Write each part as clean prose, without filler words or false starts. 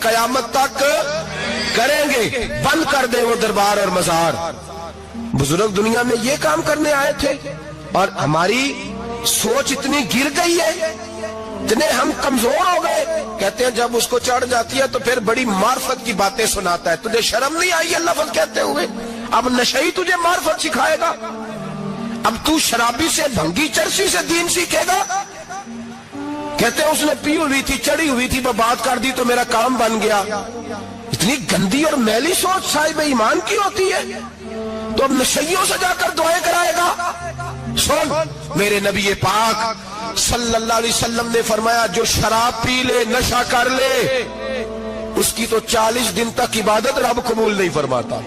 قیامت تک کریں گے۔ بند کر دیں وہ دربار اور مزار۔ بزرگ دنیا میں یہ کام کرنے آئے تھے، اور ہماری سوچ اتنی گر گئی ہے، اتنے ہم کمزور ہو گئے۔ کہتے ہیں جب اس کو چڑھ جاتی ہے تو پھر بڑی معرفت کی باتیں سناتا ہے۔ تجھے شرم نہیں آئی یہ لفظ کہتے ہوئے؟ اب نشئی تجھے معرفت سکھائے گا؟ اب تو شرابی سے، بھنگی چرسی سے دین سیکھے گا؟ کہتے ہیں اس نے پی ہوئی تھی، چڑھی ہوئی تھی، میں بات کر دی تو میرا کام بن گیا۔ اتنی گندی اور میلی سوچ صاحب ایمان کی ہوتی ہے، تو اب نشیوں سے جا کر دعائیں کرائے گا؟ سن، میرے نبی پاک صلی اللہ علیہ وسلم نے فرمایا جو شراب پی لے، نشہ کر لے، اس کی تو 40 دن تک عبادت رب قبول نہیں فرماتا۔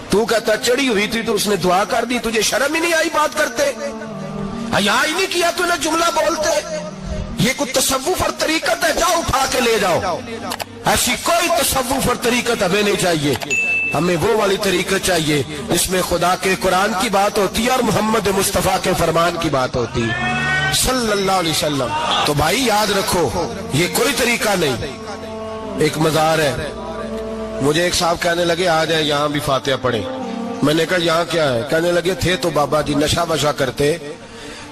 تو کہتا چڑھی ہوئی تھی تو اس نے دعا کر دی، تجھے شرم ہی نہیں آئی بات کرتے؟ حیا ہی نہیں کیا تو نہ جملہ بولتے؟ یہ کوئی تصوف اور طریقت ہے؟ جاؤ اٹھا کے لے جاؤ۔ ایسی کوئی تصوف اور طریقت ہمیں نہیں چاہیے، ہمیں وہ والی طریقت چاہیے جس میں خدا کے قرآن کی بات ہوتی ہے اور محمد مصطفیٰ کے فرمان کی بات ہوتی ہے صلی اللہ علیہ وسلم۔ تو بھائی یاد رکھو، یہ کوئی طریقہ نہیں۔ ایک مزار ہے، مجھے ایک صاحب کہنے لگے آ جائیں یہاں بھی فاتحہ پڑھیں۔ میں نے کہا یہاں کیا ہے؟ کہنے لگے تھے تو بابا جی نشہ وشا کرتے،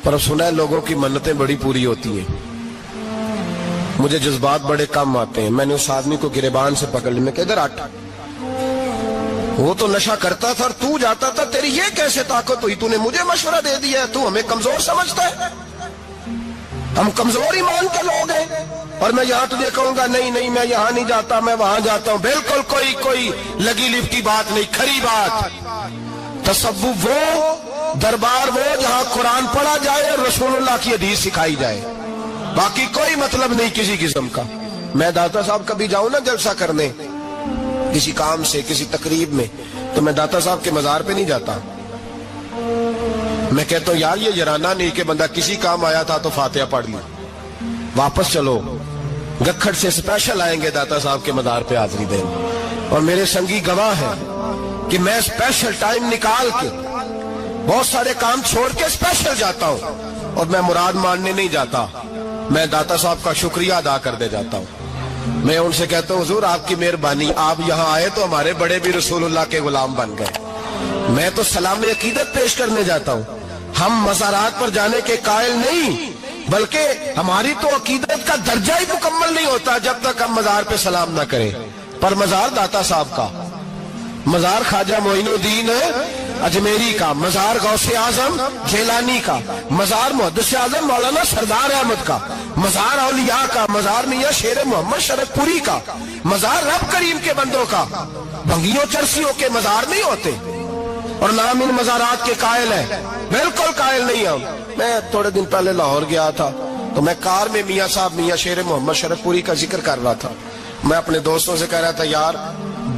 پر سنا ہے لوگوں کی منتیں بڑی پوری ہوتی ہیں۔ مجھے جذبات بڑے کم آتے ہیں۔ میں نے اس آدمی کو گریبان سے پکڑ لی، میں کہ ادھر ہٹ، وہ تو نشہ کرتا تھا اور تو جاتا تھا، تیری یہ کیسے طاقت ہوئی؟ تو نے مجھے مشورہ دے دیا ہے، تو ہمیں کمزور سمجھتا ہے؟ ہم کمزور ایمان کے لوگ ہیں، اور میں یہاں تجھے کہوں گا نہیں نہیں میں یہاں نہیں جاتا، میں وہاں جاتا ہوں۔ بالکل کوئی لگی لپٹی بات نہیں، کھری بات۔ تصوف وہ، دربار وہ جہاں قرآن پڑھا جائے اور رسول اللہ کی حدیث سکھائی جائے، باقی کوئی مطلب نہیں کسی قسم کا۔ میں داتا صاحب کبھی جاؤں نا جلسہ کرنے کسی کام سے، کسی تقریب میں، تو میں داتا صاحب کے مزار پہ نہیں جاتا۔ میں کہتا ہوں یار یہ جرانہ نہیں کہ بندہ کسی کام آیا تھا تو فاتحہ پڑھ لی، واپس چلو گکھڑ سے اسپیشل آئیں گے داتا صاحب کے مزار پہ حاضری دیں، اور میرے سنگی گواہ ہیں کہ میں اسپیشل ٹائم نکال کے بہت سارے کام چھوڑ کے اسپیشل جاتا ہوں، اور میں مراد ماننے نہیں جاتا، میں داتا صاحب کا شکریہ ادا کر دے جاتا ہوں۔ میں ان سے کہتا ہوں حضور آپ کی مہربانی، آپ یہاں آئے تو ہمارے بڑے بھی رسول اللہ کے غلام بن گئے۔ میں تو سلام عقیدت پیش کرنے جاتا ہوں، ہم مزارات پر جانے کے قائل نہیں، بلکہ ہماری تو عقیدت کا درجہ ہی مکمل نہیں ہوتا جب تک ہم مزار پہ سلام نہ کریں۔ پر مزار داتا صاحب کا، مزار خواجہ معین الدین اجمیری کا، مزار غوث اعظم جیلانی کا، مزار محدث اعظم مولانا سردار احمد کا، مزار اولیاء کا، مزار میاں شیر محمد شرف پوری کا، مزار رب کریم کے بندوں کا۔ بھنگیوں چرسیوں کے مزار نہیں ہوتے، اور نام ان مزارات کے قائل ہیں، بالکل قائل نہیں ہم۔ میں تھوڑے دن پہلے لاہور گیا تھا تو میں کار میں میاں صاحب میاں شیر محمد شرف پوری کا ذکر کر رہا تھا۔ میں اپنے دوستوں سے کہہ رہا تھا یار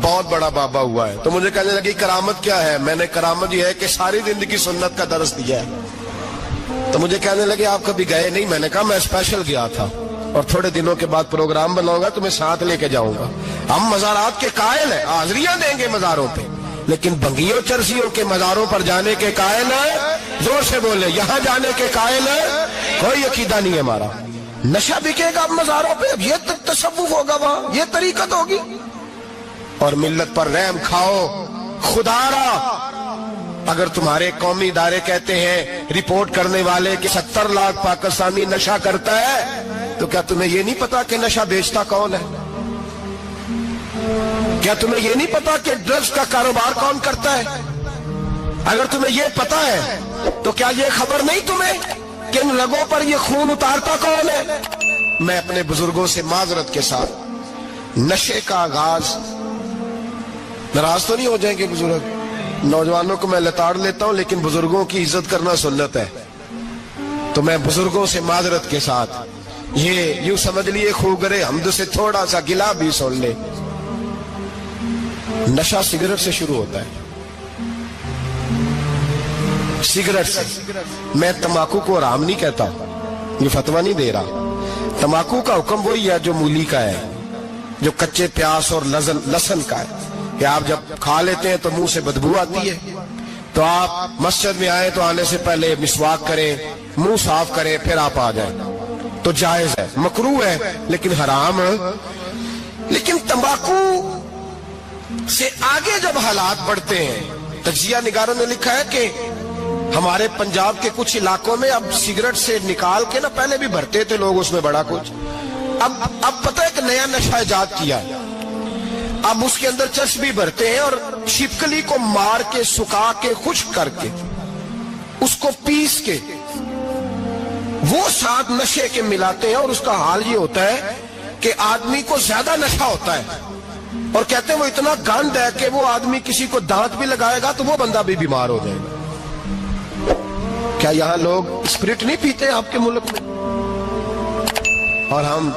بہت بڑا بابا ہوا ہے، تو مجھے کہنے لگی کرامت کیا ہے؟ میں نے کرامت یہ ہے کہ ساری زندگی سنت کا درس دیا ہے۔ تو مجھے کہنے لگے آپ کبھی گئے نہیں؟ میں نے کہا میں اسپیشل گیا تھا، اور تھوڑے دنوں کے بعد پروگرام بناؤں گا تو میں ساتھ لے کے جاؤں گا۔ ہم مزارات کے قائل ہیں، حاضریاں دیں گے مزاروں پہ، لیکن بھنگیوں چرسیوں کے مزاروں پر جانے کے قائل ہیں؟ زور سے بولے، یہاں جانے کے قائل ہیں؟ کوئی عقیدہ نہیں ہے ہمارا۔ نشہ بکے گا مزاروں پہ، اب یہ تصوف ہوگا وہاں، یہ طریقت ہوگی؟ اور ملت پر رحم کھاؤ خدا را۔ اگر تمہارے قومی ادارے کہتے ہیں رپورٹ کرنے والے کہ 70 لاکھ پاکستانی نشہ کرتا ہے، تو کیا تمہیں یہ نہیں پتا کہ نشہ بیچتا کون ہے؟ کیا تمہیں یہ نہیں پتا کہ ڈرگز کا کاروبار کون کرتا ہے؟ اگر تمہیں یہ پتا ہے تو کیا یہ خبر نہیں تمہیں کہ ان رگوں پر یہ خون اتارتا کون ہے؟ میں اپنے بزرگوں سے معذرت کے ساتھ، نشے کا آغاز، ناراض تو نہیں ہو جائیں گے بزرگ، نوجوانوں کو میں لتاڑ لیتا ہوں لیکن بزرگوں کی عزت کرنا سنت ہے، تو میں بزرگوں سے معذرت کے ساتھ یہ یوں سمجھ لیے خوگرے حمد سے تھوڑا سا گلا بھی سن لے۔ نشہ سگریٹ سے شروع ہوتا ہے، سگریٹ سے۔ میں تمباکو کو حرام نہیں کہتا، یہ فتویٰ نہیں دے رہا۔ تمباکو کا حکم وہی ہے جو مولی کا ہے، جو کچے پیاز اور لہسن کا ہے، کہ آپ جب کھا لیتے ہیں تو منہ سے بدبو آتی ہے، تو آپ مسجد میں آئے تو آنے سے پہلے مسواک کریں، منہ صاف کریں، پھر آپ آ جائیں۔ تو جائز ہے, مکروہ ہے لیکن حرام. لیکن تمباکو سے آگے جب حالات بڑھتے ہیں, تجزیہ نگاروں نے لکھا ہے کہ ہمارے پنجاب کے کچھ علاقوں میں اب سگریٹ سے نکال کے نا, پہلے بھی بھرتے تھے لوگ اس میں بڑا کچھ, اب پتہ ہے کہ نیا نشہ ایجاد کیا ہے, اب اس کے اندر چرس بھی بھرتے ہیں اور چھپکلی کو مار کے سکھا کے خشک کر کے اس کو پیس کے وہ ساتھ نشے کے ملاتے ہیں, اور اس کا حال یہ ہوتا ہے کہ آدمی کو زیادہ نشہ ہوتا ہے, اور کہتے ہیں وہ اتنا گند ہے کہ وہ آدمی کسی کو دانت بھی لگائے گا تو وہ بندہ بھی بیمار ہو جائے گا. کیا یہاں لوگ اسپرٹ نہیں پیتے آپ کے ملک میں؟ اور ہم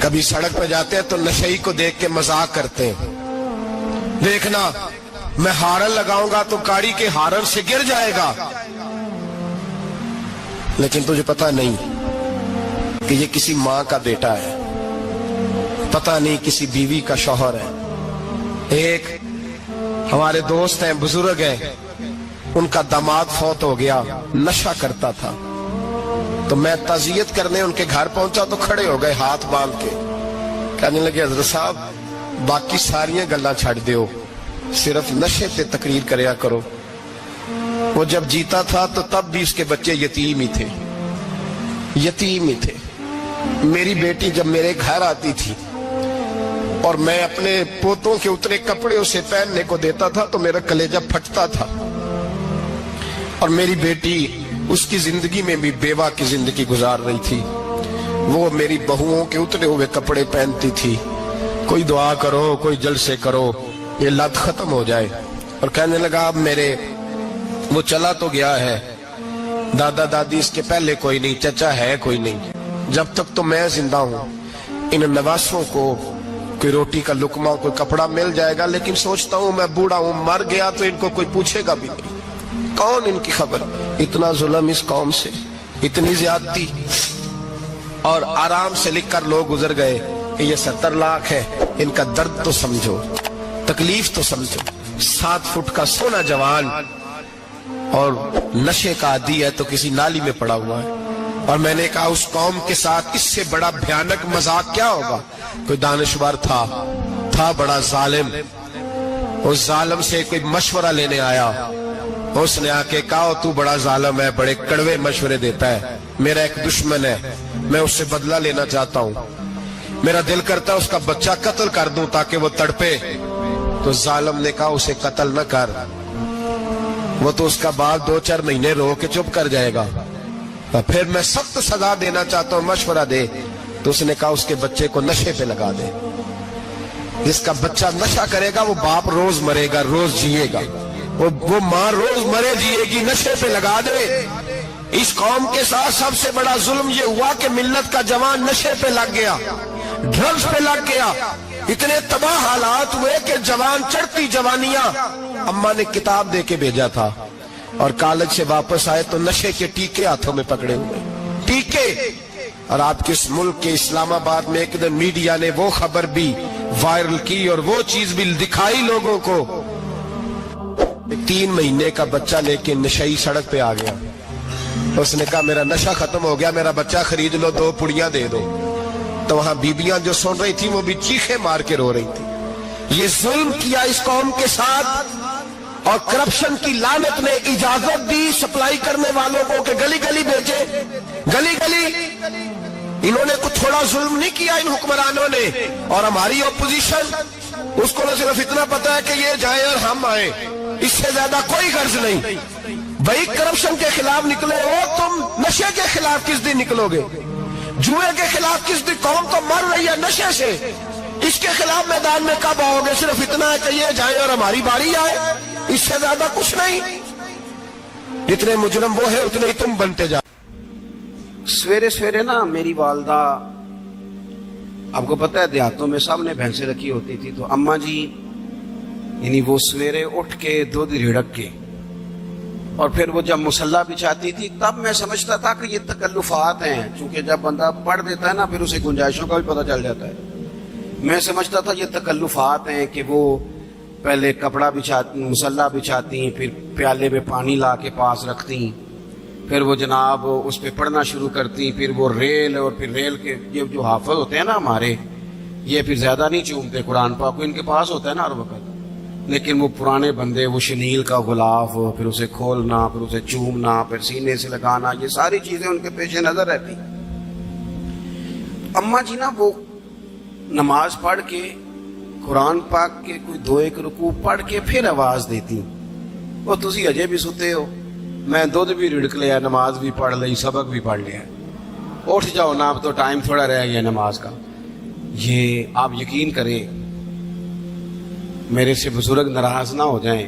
کبھی سڑک پہ جاتے ہیں تو نشئی کو دیکھ کے مذاق کرتے ہیں, دیکھنا میں ہارن لگاؤں گا تو گاڑی کے ہارن سے گر جائے گا, لیکن تجھے پتا نہیں کہ یہ کسی ماں کا بیٹا ہے, پتا نہیں کسی بیوی کا شوہر ہے. ایک ہمارے دوست ہیں, بزرگ ہیں, ان کا داماد فوت ہو گیا, نشہ کرتا تھا, تو میں تعزیت کرنے ان کے گھر پہنچا تو کھڑے ہو گئے ہاتھ باندھ کے, کہنے لگے حضرت صاحب باقی ساریاں گلاں چھڑ دیو, صرف نشے پہ تقریر کریا کرو. وہ جب جیتا تھا تو تب بھی اس کے بچے یتیم ہی تھے, یتیم ہی تھے. میری بیٹی جب میرے گھر آتی تھی اور میں اپنے پوتوں کے اتنے کپڑے اسے پہننے کو دیتا تھا تو میرا کلیجہ پھٹتا تھا, اور میری بیٹی اس کی زندگی میں بھی بیوہ کی زندگی گزار رہی تھی. وہ میری بہوؤں کے اترے ہوئے کپڑے پہنتی تھی, کوئی دعا کرو, کوئی جلسے کرو, یہ لت ختم ہو جائے. اور کہنے لگا اب میرے وہ چلا تو گیا ہے, دادا دادی اس کے پہلے کوئی نہیں, چچا ہے کوئی نہیں, جب تک تو میں زندہ ہوں ان نواسوں کو کوئی روٹی کا لقمہ, کوئی کپڑا مل جائے گا, لیکن سوچتا ہوں میں بوڑھا ہوں, مر گیا تو ان کو کوئی پوچھے گا بھی نہیں, کون ان کی خبر. اتنا ظلم اس قوم سے, اتنی زیادتی, اور آرام سے لکھ کر لوگ گزر گئے کہ یہ 70 لاکھ ہے, ان کا درد تو سمجھو, تکلیف تو سمجھو. 7 فٹ کا سونا جوان اور نشے کا عادی ہے تو کسی نالی میں پڑا ہوا ہے. اور میں نے کہا اس قوم کے ساتھ اس سے بڑا بھیانک مذاق کیا ہوگا. کوئی دانشور تھا بڑا ظالم, اس ظالم سے کوئی مشورہ لینے آیا, اس نے آ کے کہا تو بڑا ظالم ہے, بڑے کڑوے مشورے دیتا ہے, میرا ایک دشمن ہے, میں اس سے بدلہ لینا چاہتا ہوں, میرا دل کرتا ہے اس کا بچہ قتل کر دوں تاکہ وہ تڑپے. تو ظالم نے کہا اسے قتل نہ کر, وہ تو اس کا باپ 2-4 مہینے رو کے چپ کر جائے گا, پھر میں سخت سزا دینا چاہتا ہوں, مشورہ دے. تو اس نے کہا اس کے بچے کو نشے پہ لگا دے, جس کا بچہ نشہ کرے گا وہ باپ روز مرے گا, روز جیے گا, وہ ماں روز مرے جیے گی, نشے پہ لگا دے. اس قوم کے ساتھ سب سے بڑا ظلم یہ ہوا کہ ملت کا جوان نشے پہ لگ گیا, ڈرگز پہ لگ گیا. اتنے تباہ حالات ہوئے کہ جوان چڑھتی جوانیاں, اماں نے کتاب دے کے بھیجا تھا, اور کالج سے واپس آئے تو نشے کے ٹیکے ہاتھوں میں پکڑے ہوئے, ٹیکے. اور آپ کے اس ملک کے اسلام آباد میں ایک دن میڈیا نے وہ خبر بھی وائرل کی اور وہ چیز بھی دکھائی لوگوں کو, 3 مہینے کا بچہ لے کے نشئی سڑک پہ آ گیا. اس نے کہا میرا نشہ ختم ہو گیا, میرا بچہ خرید لو, 2 پڑیاں دے دو. تو وہاں بیبیاں جو سن رہی تھی وہ بھی چیخے مار کے رو رہی تھی. یہ ظلم کیا اس قوم کے ساتھ, اور کرپشن کی لعنت نے اجازت دی سپلائی کرنے والوں کو کہ گلی گلی بھیجے, گلی گلی. انہوں نے کچھ تھوڑا ظلم نہیں کیا ان حکمرانوں نے. اور ہماری اپوزیشن اس کو نہ صرف اتنا پتا ہے کہ یہ جائیں اور ہم آئیں, اس سے زیادہ کوئی غرض نہیں. بھائی کرپشن کے خلاف نکلے ہو تم, نشے کے خلاف کس دن نکلو گے, جوئے کے خلاف کس دن, قوم تو مر رہی ہے نشے سے, اس کے خلاف میدان میں کب آؤ گے. صرف اتنا ہے کہ یہ جائیں اور ہماری باری آئے, اس سے زیادہ کچھ نہیں. جتنے مجرم وہ ہے اتنے ہی تم بنتے جا. سویرے سویرے نا میری والدہ, آپ کو پتہ ہے دیہاتوں میں سب نے بھینسیں رکھی ہوتی تھی, تو اماں جی یعنی وہ سویرے اٹھ کے دودھ رڑک کے اور پھر وہ جب مصلی بچھاتی تھی تب میں سمجھتا تھا کہ یہ تکلفات ہیں, چونکہ جب بندہ پڑھ دیتا ہے نا پھر اسے گنجائشوں کا بھی پتہ چل جاتا ہے. میں سمجھتا تھا یہ تکلفات ہیں کہ وہ پہلے کپڑا بچھاتی, مصلی بچھاتی, پھر پیالے میں پانی لا کے پاس رکھتی, پھر وہ جناب اس پہ پڑھنا شروع کرتی، پھر وہ ریل، اور پھر ریل کے یہ جو حافظ ہوتے ہیں نا ہمارے، یہ پھر زیادہ نہیں چومتے قرآن پاک کو، ان کے پاس ہوتا ہے نا ہر وقت، لیکن وہ پرانے بندے وہ شنیل کا غلاف، پھر اسے کھولنا، پھر اسے چومنا، پھر سینے سے لگانا، یہ ساری چیزیں ان کے پیش نظر رہتی۔ اماں جی نا وہ نماز پڑھ کے قرآن پاک کے کوئی 2-1 رکوع پڑھ کے پھر آواز دیتی، وہ تسی اجے بھی ستے ہو، میں دودھ بھی رڑک لیا، نماز بھی پڑھ لی، سبق بھی پڑھ لیا، اٹھ جاؤ نا، اب تو ٹائم تھوڑا رہ گیا نماز کا۔ یہ آپ یقین کریں، میرے سے بزرگ ناراض نہ ہو جائیں،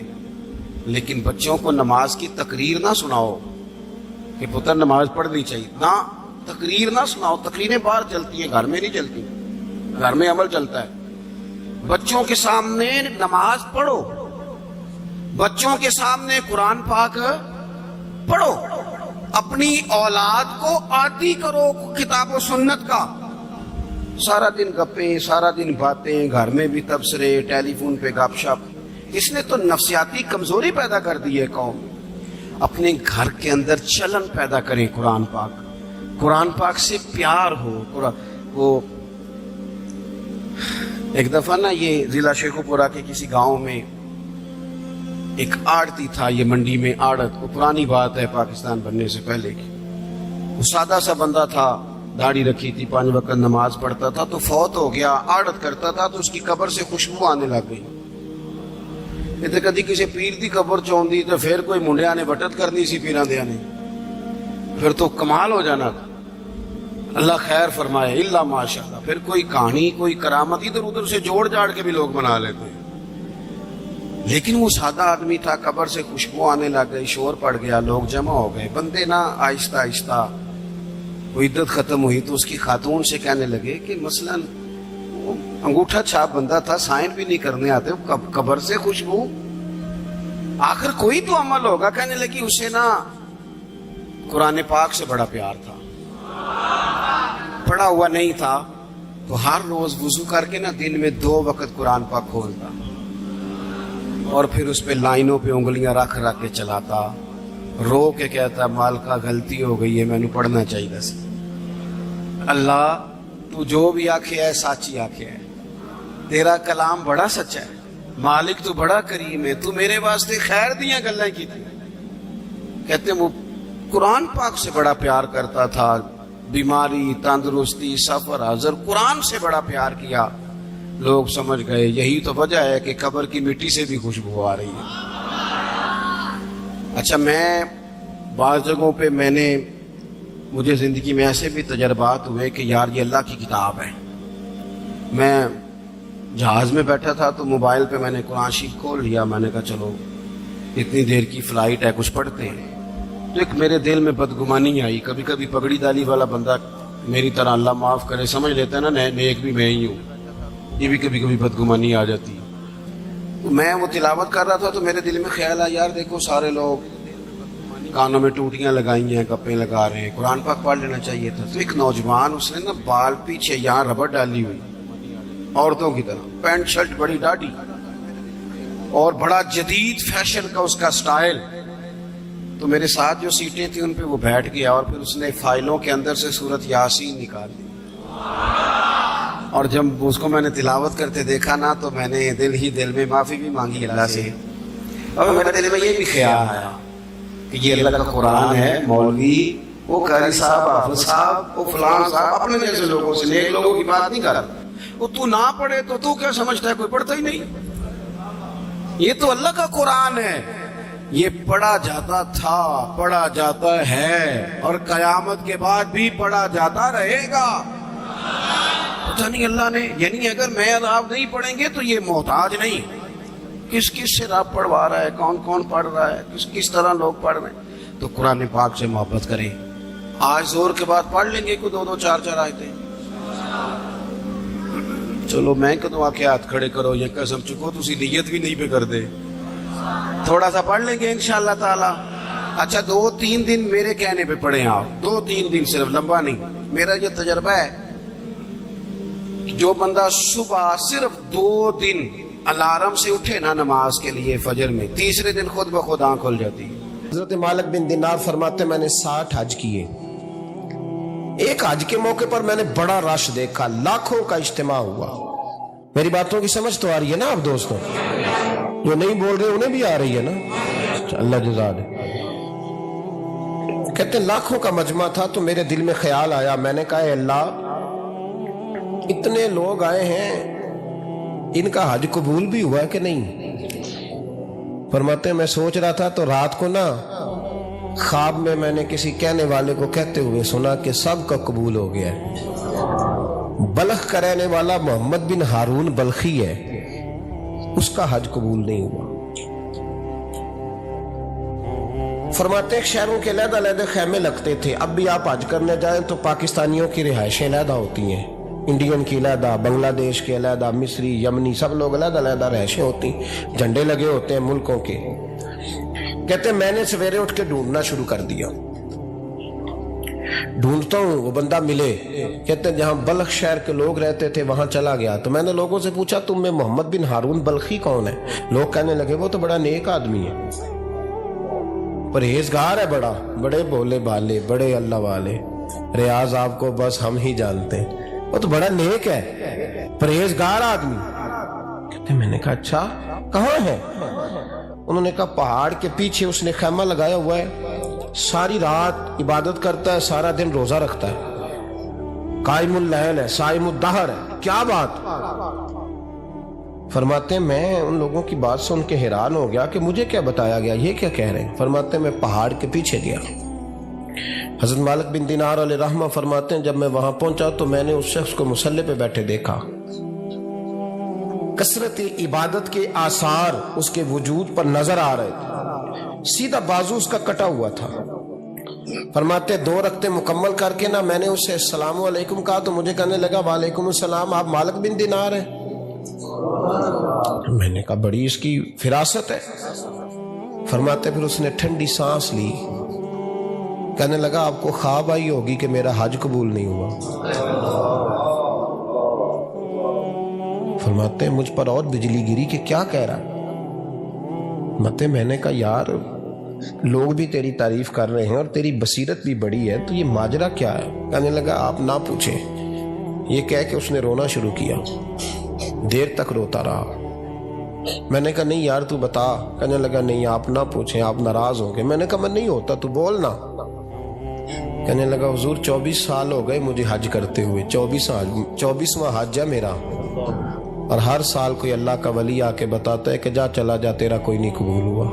لیکن بچوں کو نماز کی تقریر نہ سناؤ کہ پتر نماز پڑھنی چاہیے، نہ تقریر نہ سناؤ، تقریریں باہر چلتی ہیں، گھر میں نہیں چلتی، گھر میں عمل چلتا ہے۔ بچوں کے سامنے نماز پڑھو، بچوں کے سامنے قرآن پاک پڑھو، اپنی اولاد کو عادی کرو کتاب و سنت کا۔ سارا دن گپیں، سارا دن باتیں، گھر میں بھی تبصرے، ٹیلی فون پہ گپ شپ، اس نے تو نفسیاتی کمزوری پیدا کر دی ہے قوم۔ اپنے گھر کے اندر چلن پیدا کریں، قرآن پاک سے پیار ہو۔ وہ ایک دفعہ نا یہ ضلع شیخوپورہ کے کسی گاؤں میں ایک آڑتی تھا، یہ منڈی میں آڑت، وہ پرانی بات ہے پاکستان بننے سے پہلے کی، وہ سادہ سا بندہ تھا، داڑھی رکھی تھی، 5 وقت نماز پڑھتا تھا، تو فوت ہو گیا، آڑت کرتا تھا تو اس کی قبر سے خوشبو آنے لگ گئی۔ یہ تو کدی کسی پیر دی قبر چوندی تو پھر کوئی منڈیا نے بٹت کرنی سی پیراں دیاں نے، پھر تو کمال ہو جانا تھا۔ اللہ خیر فرمائے، اللہ ماشاءاللہ، پھر کوئی کہانی، کوئی کرامت ادھر ادھر سے جوڑ جاڑ کے بھی لوگ بنا لیتے ہیں، لیکن وہ سادہ آدمی تھا، قبر سے خوشبو آنے لگ گئی، شور پڑ گیا، لوگ جمع ہو گئے، بندے نا آہستہ آہستہ وہ عدت ختم ہوئی تو اس کی خاتون سے کہنے لگے کہ مثلا انگوٹھا چھاپ بندہ تھا، سائن بھی نہیں کرنے آتے، قبر سے خوشبو، آخر کوئی تو عمل ہوگا۔ کہنے لگی اسے نا قرآن پاک سے بڑا پیار تھا، پڑھا ہوا نہیں تھا تو ہر روز وضو کر کے نا دن میں 2 وقت قرآن پاک کھولتا اور پھر اس پہ لائنوں پہ انگلیاں رکھ رکھ کے چلاتا، رو کے کہتا مالکا غلطی ہو گئی ہے، میں نے پڑھنا چاہیے سی۔ اللہ تو جو بھی آکھے ہے سچی آکھے ہے، تیرا کلام بڑا سچا ہے، مالک تو بڑا کریم ہے، تو میرے واسطے خیر دیاں گلیں کی تھی۔ کہتے ہیں وہ قرآن پاک سے بڑا پیار کرتا تھا، بیماری، تندرستی، سفر، حضر، قرآن سے بڑا پیار کیا۔ لوگ سمجھ گئے یہی تو وجہ ہے کہ قبر کی مٹی سے بھی خوشبو آ رہی ہے۔ اچھا، میں بعض جگہوں پہ مجھے زندگی میں ایسے بھی تجربات ہوئے کہ یار یہ اللہ کی کتاب ہے۔ میں جہاز میں بیٹھا تھا تو موبائل پہ میں نے قرآن شریف کھول لیا، میں نے کہا چلو اتنی دیر کی فلائٹ ہے کچھ پڑھتے ہیں، تو ایک میرے دل میں بدگمانی آئی۔ کبھی کبھی پگڑی دالی والا بندہ میری طرح اللہ معاف کرے سمجھ لیتا ہے نا نیک بھی میں ہی ہوں، یہ بھی کبھی کبھی بدگمانی آ جاتی ہے۔ میں وہ تلاوت کر رہا تھا تو میرے دل میں خیال آیا یار دیکھو سارے لوگ کانوں میں ٹوٹیاں لگائی ہیں، گپیں لگا رہے ہیں، قرآن پاک پڑھ لینا چاہیے تھا۔ تو ایک نوجوان اس نے نا بال پیچھے یہاں ربڑ ڈالی ہوئی عورتوں کی طرح، پینٹ شرٹ بڑی ڈاڑھی اور بڑا جدید فیشن کا اس کا سٹائل۔ تو میرے ساتھ جو سیٹیں تھیں ان پہ وہ بیٹھ گیا اور پھر اس نے فائلوں کے اندر سے سورت یاسین نکال دی، اور جب اس کو میں نے تلاوت کرتے دیکھا نا تو میں نے دل میں معافی بھی مانگی اللہ سے، اور میرے دل میں یہ بھی خیال آیا کہ یہ اللہ کا قرآن ہے، مولوی وہ قاری صاحب، حافظ صاحب، وہ فلان صاحب اپنے جیسے لوگوں سے، نیک لوگوں کی بات نہیں کر رہا۔ وہ تو نہ پڑھے تو تو کیا سمجھتا ہے کوئی پڑھتا ہی نہیں؟ یہ تو اللہ کا قرآن ہے، یہ پڑھا جاتا تھا، پڑھا جاتا ہے اور قیامت کے بعد بھی پڑھا جاتا رہے گا۔ پتہ نہیں اللہ نے، یعنی اگر میں اور آپ نہیں پڑھیں گے تو یہ محتاج نہیں، کس سے رب پڑھوا رہا ہے، کون پڑھ رہا ہے، کس طرح لوگ پڑھ رہے ہیں۔ تو قرآن پاک سے محبت کریں۔ آج زور کے بعد پڑھ لیں گے کوئی 2 4 آیتیں، چلو میں کدوں آ کے ہاتھ کھڑے کرو یا قسم چکو تسی نیت بھی نہیں پہ کر دے، تھوڑا سا پڑھ لیں گے انشاءاللہ تعالی۔ اچھا 2-3 دن میرے کہنے پہ پڑھیں آپ، 2-3 دن، صرف لمبا نہیں۔ میرا یہ تجربہ ہے، جو بندہ صبح صرف 2 دن الارم سے اٹھے نا نماز کے لیے فجر میں، تیسرے دن خود بخود آنکھ کھل جاتی ہے۔ حضرت مالک بن دینار فرماتے میں نے 60 حج کیے. ایک حج کے موقع پر میں نے بڑا رش دیکھا, لاکھوں کا اجتماع ہوا. میری باتوں کی سمجھ تو آ رہی ہے نا آپ دوستوں؟ جو نہیں بول رہے انہیں بھی آ رہی ہے نا؟ اللہ جزا دے. کہتے ہیں لاکھوں کا مجمع تھا تو میرے دل میں خیال آیا, میں نے کہا اے اللہ اتنے لوگ آئے ہیں, ان کا حج قبول بھی ہوا ہے کہ نہیں؟ فرماتے ہیں میں سوچ رہا تھا تو رات کو نا خواب میں نے کسی کہنے والے کو کہتے ہوئے سنا کہ سب کا قبول ہو گیا ہے. بلخ کا رہنے والا محمد بن ہارون بلخی ہے, اس کا حج قبول نہیں ہوا. فرماتے ہیں شہروں کے علیحدہ علیحدہ خیمے لگتے تھے. اب بھی آپ حج کرنے جائیں تو پاکستانیوں کی رہائشیں علیحدہ ہوتی ہیں, انڈین کی علیحدہ, بنگلہ دیش کے علیحدہ, مصری, یمنی, سب لوگ علیحدہ علیحدہ رہائشیں ہوتی ہیں, جھنڈے لگے ہوتے ہیں ملکوں کے. کہتے ہیں میں نے سویرے اٹھ کے ڈھونڈنا شروع کر دیا, ڈھونڈتا ہوں وہ بندہ ملے. کہتے ہیں جہاں بلخ شہر کے لوگ رہتے تھے وہاں چلا گیا تو میں نے لوگوں سے پوچھا تم میں محمد بن ہارون بلخی کون ہے؟ لوگ کہنے لگے وہ تو بڑا نیک آدمی ہے, پرہیزگار ہے, بڑے بولے بالے, بڑے اللہ والے, ریاض آپ کو بس ہم ہی جانتے ہیں, وہ تو بڑا نیک ہے, پرہیزگار آدمی. کہتے میں نے کہا اچھا کہاں ہے؟ انہوں نے کہا پہاڑ کے پیچھے اس نے خیمہ لگایا ہوا ہے, ساری رات عبادت کرتا ہے, سارا دن روزہ رکھتا ہے, قائم اللیل ہے, صائم الدہر ہے. کیا بات؟ فرماتے ہیں میں ان لوگوں کی بات سن کے حیران ہو گیا کہ مجھے کیا بتایا گیا, یہ کیا کہہ رہے ہیں. فرماتے ہیں میں پہاڑ کے پیچھے گیا. حضرت مالک بن دینار علیہ رحمہ فرماتے ہیں جب میں وہاں پہنچا تو میں نے اس شخص کو مصلی پہ بیٹھے دیکھا. کثرت عبادت کے آثار اس کے وجود پر نظر آ رہے تھے, سیدھا بازو اس کا کٹا ہوا تھا. فرماتے 2 رکعتیں مکمل کر کے نا میں نے اسے السلام علیکم کہا تو مجھے کہنے لگا وعلیکم السلام, آپ مالک بن دینار ہیں؟ میں نے کہا بڑی اس کی فراست ہے. فرماتے پھر اس نے ٹھنڈی سانس لی, کہنے لگا آپ کو خواب آئی ہوگی کہ میرا حج قبول نہیں ہوا. فرماتے ہیں مجھ پر اور بجلی گری کہ کیا کہہ رہا. میں نے کہا یار لوگ بھی تیری تعریف کر رہے ہیں اور تیری بصیرت بھی بڑی ہے, تو یہ ماجرا کیا ہے؟ کہنے لگا آپ نہ پوچھیں. یہ کہہ کے اس نے رونا شروع کیا, دیر تک روتا رہا. میں نے کہا نہیں یار تو بتا. کہنے لگا نہیں آپ نہ پوچھیں, آپ ناراض ہو گئے. میں نے کہا میں نہیں ہوتا, تو بولنا. کہنے لگا حضور 24 سال ہو گئے مجھے حج کرتے ہوئے, 24واں حج ہے میرا, اور ہر سال کوئی اللہ کا ولی آ کے بتاتا ہے کہ جا چلا جا تیرا کوئی نہیں قبول ہوا.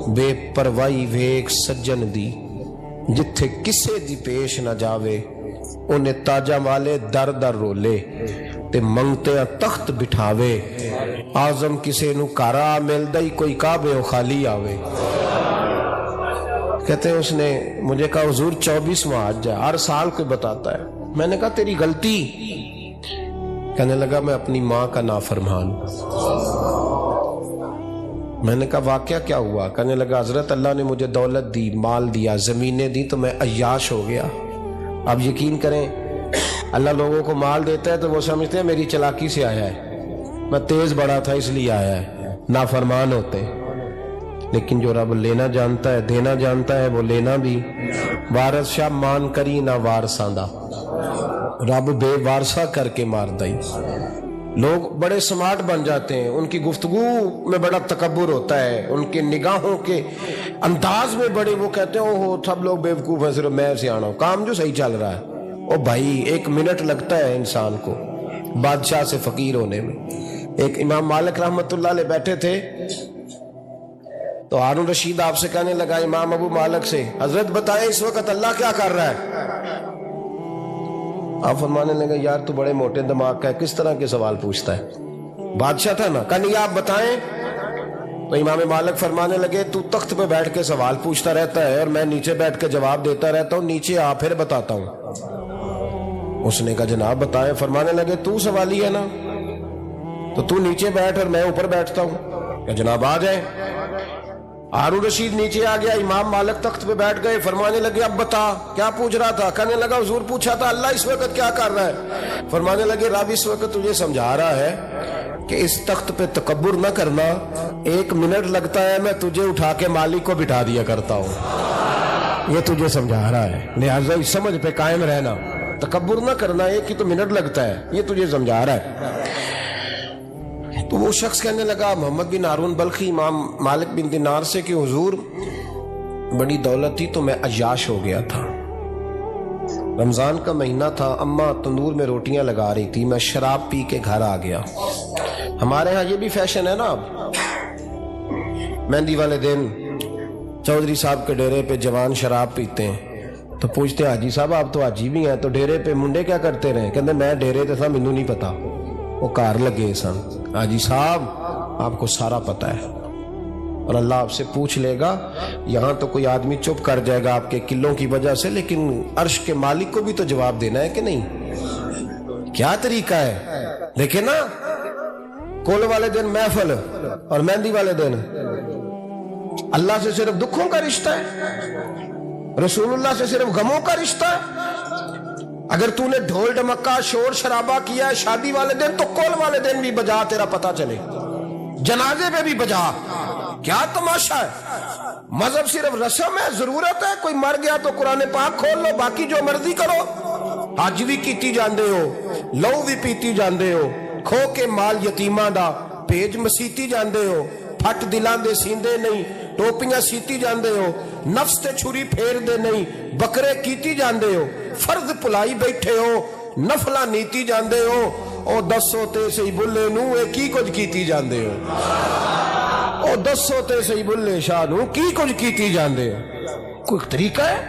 بے پروائی ویک سجن دی جتھے کسے دی پیش نہ جاوے, انہیں تاجا والے در در رولے تے منگتے تخت بٹھاوے. آزم کسے نو کارا ملدا ہی کوئی کعبے و خالی آوے. کہتے ہیں اس نے مجھے کہا حضور 24واں حج ہے, ہر سال کوئی بتاتا ہے. میں نے کہا تیری غلطی. کہنے لگا میں اپنی ماں کا نافرمان. میں نے کہا واقعہ کیا ہوا؟ کہنے لگا حضرت اللہ نے مجھے دولت دی, مال دیا, زمینیں دی, تو میں عیاش ہو گیا. اب یقین کریں اللہ لوگوں کو مال دیتا ہے تو وہ سمجھتے ہیں میری چلاکی سے آیا ہے, میں تیز بڑا تھا اس لیے آیا ہے, نافرمان ہوتے ہیں. لیکن جو رب لینا جانتا ہے دینا جانتا ہے وہ لینا بھی. وارث شاہ مان کری نہ وارثاں دا, رب بے وارثہ کر کے مار دائی. لوگ بڑے سمارٹ بن جاتے ہیں, ان کی گفتگو میں بڑا تکبر ہوتا ہے, ان کے نگاہوں کے انداز میں بڑے, وہ کہتے ہیں اوہ سب لوگ بیوقوف ہیں, صرف میں سیاںا ہوں, کام جو صحیح چل رہا ہے. او بھائی 1 منٹ لگتا ہے انسان کو بادشاہ سے فقیر ہونے میں. ایک امام مالک رحمت اللہ علیہ بیٹھے تھے تو ہارون رشید آپ سے کہنے لگا امام ابو مالک سے, حضرت بتائیں اس وقت اللہ کیا کر رہا ہے؟ آپ فرمانے لگے یار تو بڑے موٹے دماغ کا ہے, کس طرح کے سوال پوچھتا ہے؟ بادشاہ تھا نا. کہا نہیں آپ بتائیں. تو امام مالک فرمانے لگے تو تخت پہ بیٹھ کے سوال پوچھتا رہتا ہے اور میں نیچے بیٹھ کے جواب دیتا رہتا ہوں, نیچے آ پھر بتاتا ہوں. اس نے کہا جناب بتائیں. فرمانے لگے تو سوالی ہے نا, تو نیچے بیٹھ اور میں اوپر بیٹھتا ہوں. کہ جناب آ جائیں. ہارون رشید نیچے آ گیا, امام مالک تخت پہ بیٹھ گئے, فرمانے لگے اب بتا کیا پوچھ رہا تھا؟ کہنے لگا حضور پوچھا تھا اللہ اس وقت کیا کر رہا ہے؟ فرمانے لگے رب اس وقت تجھے سمجھا رہا ہے کہ اس تخت پہ تکبر نہ کرنا, 1 منٹ لگتا ہے میں تجھے اٹھا کے مالک کو بٹھا دیا کرتا ہوں, یہ تجھے سمجھا رہا ہے, لہٰذا اس سمجھ پہ قائم رہنا, تکبر نہ کرنا, 1 ہی تو منٹ لگتا ہے, یہ تجھے سمجھا رہا ہے. تو وہ شخص کہنے لگا محمد بن ہارون بلخی امام مالک بن دینار سے کہ حضور بڑی دولت تھی تو میں عیاش ہو گیا تھا, رمضان کا مہینہ تھا, اماں تندور میں روٹیاں لگا رہی تھی, میں شراب پی کے گھر آ گیا. ہمارے ہاں یہ بھی فیشن ہے نا, مہندی والے دن چودھری صاحب کے ڈیرے پہ جوان شراب پیتے ہیں تو پوچھتے ہیں حاجی صاحب آپ تو حاجی بھی ہیں تو ڈیرے پہ منڈے کیا کرتے رہے؟ کہتے میں ڈیرے تے تھا مینوں نہیں پتا, وہ کار لگے سن. حاجی صاحب آپ کو سارا پتا ہے اور اللہ آپ سے پوچھ لے گا. یہاں تو کوئی آدمی چپ کر جائے گا آپ کے قلوں کی وجہ سے, لیکن عرش کے مالک کو بھی تو جواب دینا ہے کہ نہیں؟ کیا طریقہ ہے؟ دیکھیں نا, کول والے دن محفل اور مہندی والے دن اللہ سے صرف دکھوں کا رشتہ ہے, رسول اللہ سے صرف غموں کا رشتہ ہے. اگر تو نے ڈھول ڈمکا شور شرابہ کیا ہے شادی والے دن تو کول والے دن بھی بجا, تیرا پتہ چلے, جنازے پہ بھی بجا. کیا تماشا ہے؟ مذہب صرف رسم ہے, ضرورت ہے, کوئی مر گیا تو قرآن پاک کھول لو, باقی جو مرضی کرو. حج بھی کیتی جاندے ہو, لہو بھی پیتی جاندے ہو, کھو کے مال یتیماں دا پیج مسیتی جاندے ہو, پھٹ دلاں دے سیندے نہیں, ٹوپیاں سیتی جاندے ہو, نفس تے چھری پھیر دے نہیں, بکرے کیتی جاندے ہو, فرض پلائی بیٹھے ہو, نفلہ نیتی جاندے ہو, او دسو تے سی بلے نو اے کی کچھ کیتی جاندے ہو, او دسو تے سی بلے شاہ نو کی کچھ کیتی جاندے ہو. کوئی طریقہ ہے؟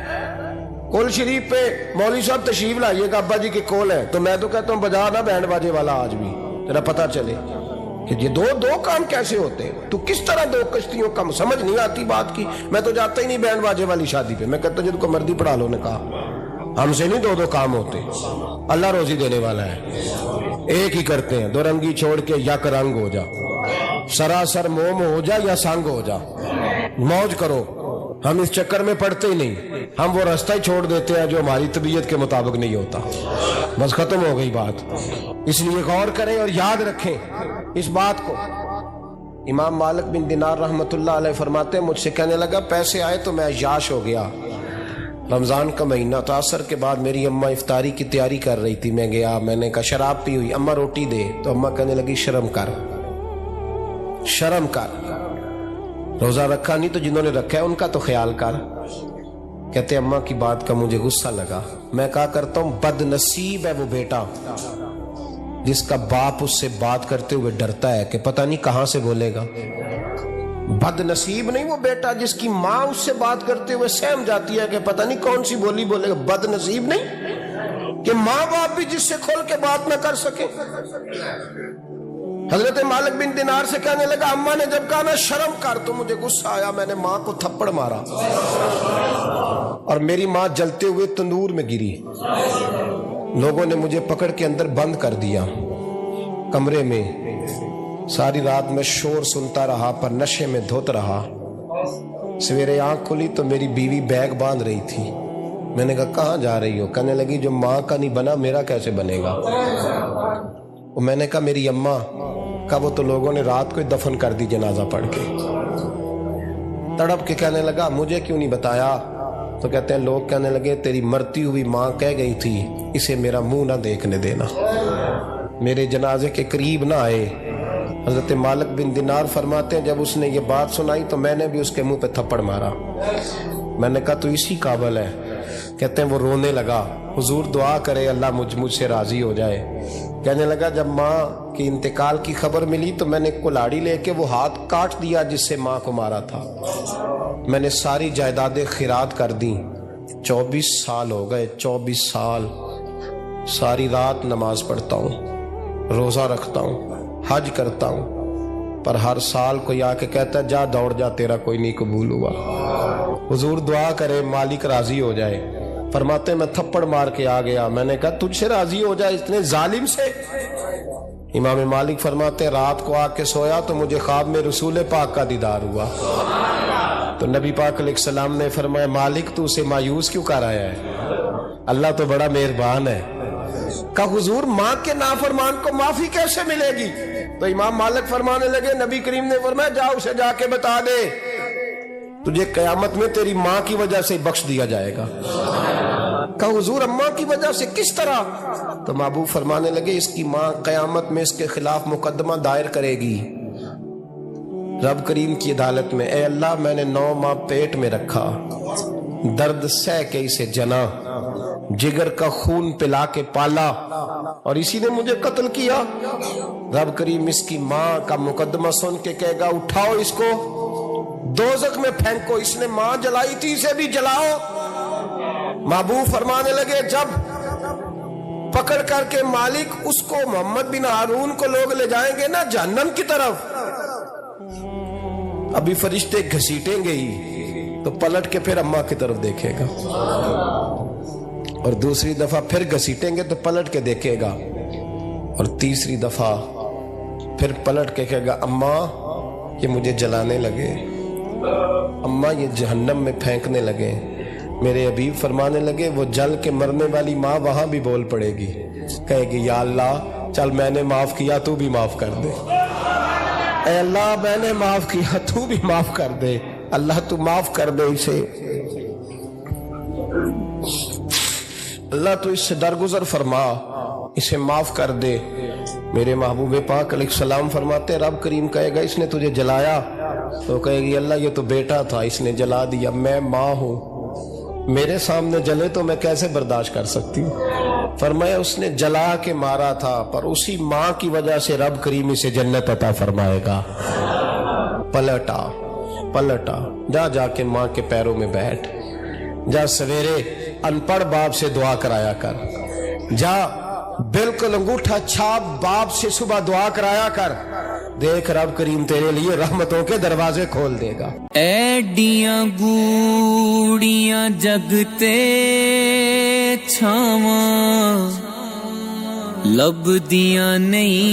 کول شریف پہ مولوی صاحب تشریف لائیے گا, ابا جی کے کول ہے, تو میں تو کہتا ہوں بجا نہ بینڈ باجے والا آج بھی, تیرا پتہ چلے کہ یہ دو کام کیسے ہوتے ہیں. تو کس طرح 2 کشتیوں کا سمجھ نہیں آتی بات کی. میں تو جاتا ہی نہیں بینڈ باجے والی شادی پہ, میں کہتا ہوں جن کو مردی پڑھا لو, نے کہا ہم سے نہیں 2 کام ہوتے, اللہ روزی دینے والا ہے, ایک ہی کرتے ہیں. 2 رنگی چھوڑ کے یک رنگ ہو جا, سراسر موم ہو جا یا سنگ ہو جا, موج کرو. ہم اس چکر میں پڑتے ہی نہیں, ہم وہ راستہ ہی چھوڑ دیتے ہیں جو ہماری طبیعت کے مطابق نہیں ہوتا. بس ختم ہو گئی بات. اس لیے غور کریں اور یاد رکھیں اس بات کو. امام مالک بن دینار رحمت اللہ علیہ فرماتے ہیں مجھ سے کہنے لگا پیسے آئے تو میں عیاش ہو گیا. رمضان کا مہینہ تھا, عصر کے بعد میری اماں افطاری کی تیاری کر رہی تھی, میں گیا, میں نے کہا شراب پی ہوئی, اماں روٹی دے, تو اماں کہنے لگی شرم کر, شرم کر, روزہ رکھا نہیں تو جنہوں نے رکھا ہے ان کا تو خیال کر. کہتے اماں کی بات کا مجھے غصہ لگا, میں کہا کرتا ہوں بد نصیب ہے وہ بیٹا جس کا باپ اس سے بات کرتے ہوئے ڈرتا ہے کہ پتہ نہیں کہاں سے بولے گا. بد نصیب نہیں وہ بیٹا جس کی ماں اس سے بات کرتے ہوئے سہم جاتی ہے کہ پتہ نہیں کون سی بولی بولے گا. بد نصیب نہیں کہ ماں باپ بھی جس سے کھول کے بات نہ کر سکے. حضرت مالک بن دینار سے کہنے لگا اماں نے جب کہا نا شرم کر تو مجھے غصہ آیا, میں نے ماں کو تھپڑ مارا اور میری ماں جلتے ہوئے تندور میں گری. لوگوں نے مجھے پکڑ کے اندر بند کر دیا کمرے میں. ساری رات میں شور سنتا رہا پر نشے میں دھوت رہا. سویرے آنکھ کھلی تو میری بیوی بیگ باندھ رہی تھی. میں نے کہا کہاں جا رہی ہو؟ کہنے لگی جو ماں کا نہیں بنا میرا کیسے بنے گا. میں نے کہا میری اماں کا, وہ تو لوگوں نے رات کو دفن کر دی جنازہ پڑھ کے. تڑپ کے کہنے لگا مجھے کیوں نہیں بتایا؟ تو کہتے ہیں لوگ کہنے لگے تیری مرتی ہوئی ماں کہہ گئی تھی اسے میرا منہ نہ دیکھنے دینا, میرے جنازے کے قریب نہ آئے. حضرت مالک بن دینار فرماتے ہیں جب اس نے یہ بات سنائی تو میں نے بھی اس کے منہ پہ تھپڑ مارا. میں نے کہا تو اسی قابل ہے. کہتے ہیں وہ رونے لگا, حضور دعا کرے اللہ مجھ سے راضی ہو جائے. کہنے لگا جب ماں کی انتقال کی خبر ملی تو میں نے کلاڑی لے کے وہ ہاتھ کاٹ دیا جس سے ماں کو مارا تھا. میں نے ساری جائیدادیں خیرات کر دیں. 24 سال ہو گئے, 24 سال. ساری رات نماز پڑھتا ہوں, روزہ رکھتا ہوں, حج کرتا ہوں, پر ہر سال کوئی آ کے کہتا ہے جا دوڑ جا تیرا کوئی نہیں قبول ہوا. حضور دعا کرے مالک راضی ہو جائے. فرماتے میں تھپڑ مار کے آ گیا. میں نے کہا تجھ سے راضی ہو جائے اتنے ظالم سے؟ امام مالک فرماتے رات کو آ کے سویا تو مجھے خواب میں رسول پاک کا دیدار ہوا. تو نبی پاک علیہ السلام نے فرمایا مالک تو اسے مایوس کیوں کر آیا ہے؟ اللہ تو بڑا مہربان ہے۔ کہا حضور ماں کے نافرمان کو معافی کیسے ملے گی؟ تو امام مالک فرمانے لگے نبی کریم نے فرمایا جا اسے جا کے بتا دے تجھے قیامت میں تیری ماں کی وجہ سے بخش دیا جائے گا۔ کہا حضور اماں کی وجہ سے کس طرح؟ تو محبوب فرمانے لگے اس کی ماں قیامت میں اس کے خلاف مقدمہ دائر کرے گی رب کریم کی عدالت میں، اے اللہ میں نے 9 ماہ پیٹ میں رکھا، درد سہ کے اسے جنا، جگر کا خون پلا کے پالا، اور اسی نے مجھے قتل کیا۔ رب کریم اس کی ماں کا مقدمہ سن کے کہے گا اٹھاؤ اس کو دوزخ میں پھینکو، اس نے ماں جلائی تھی اسے بھی جلاؤ۔ محبوب فرمانے لگے جب پکڑ کر کے مالک اس کو محمد بن ہارون کو لوگ لے جائیں گے نا جہنم کی طرف، ابھی فرشتے گھسیٹیں گے ہی تو پلٹ کے پھر اماں کی طرف دیکھے گا، اور دوسری دفعہ پھر گھسیٹیں گے تو پلٹ کے دیکھے گا، اور تیسری دفعہ پھر پلٹ کے کہے گا اماں یہ مجھے جلانے لگے، اماں یہ جہنم میں پھینکنے لگے۔ میرے حبیب فرمانے لگے وہ جل کے مرنے والی ماں وہاں بھی بول پڑے گی، کہے گی یا اللہ چل میں نے معاف کیا تو بھی معاف کر دے، اے اللہ میں نے معاف کیا تو بھی معاف کر دے، اللہ تو معاف کر دے اسے، اللہ تو اس سے درگزر فرما، اسے معاف کر دے۔ میرے محبوب پاک علیہ السلام فرماتے رب کریم کہے گا اس نے تجھے جلایا، تو کہے گی اللہ یہ تو بیٹا تھا اس نے جلا دیا، میں ماں ہوں میرے سامنے جلے تو میں کیسے برداشت کر سکتی ہوں؟ فرمایا اس نے جلا کے مارا تھا پر اسی ماں کی وجہ سے رب کریم اسے جنت عطا فرمائے گا۔ پلٹا جا کے ماں کے پیروں میں بیٹھ، جا سویرے ان پڑھ باپ سے دعا کرایا کر، جا بالکل انگوٹھا چھاپ باپ سے صبح دعا کرایا کر، دیکھ رب کریم تیرے لیے رحمتوں کے دروازے کھول دے گا۔ ایڈیاں گوڑیاں جگتے چھاواں لبدیاں نہیں،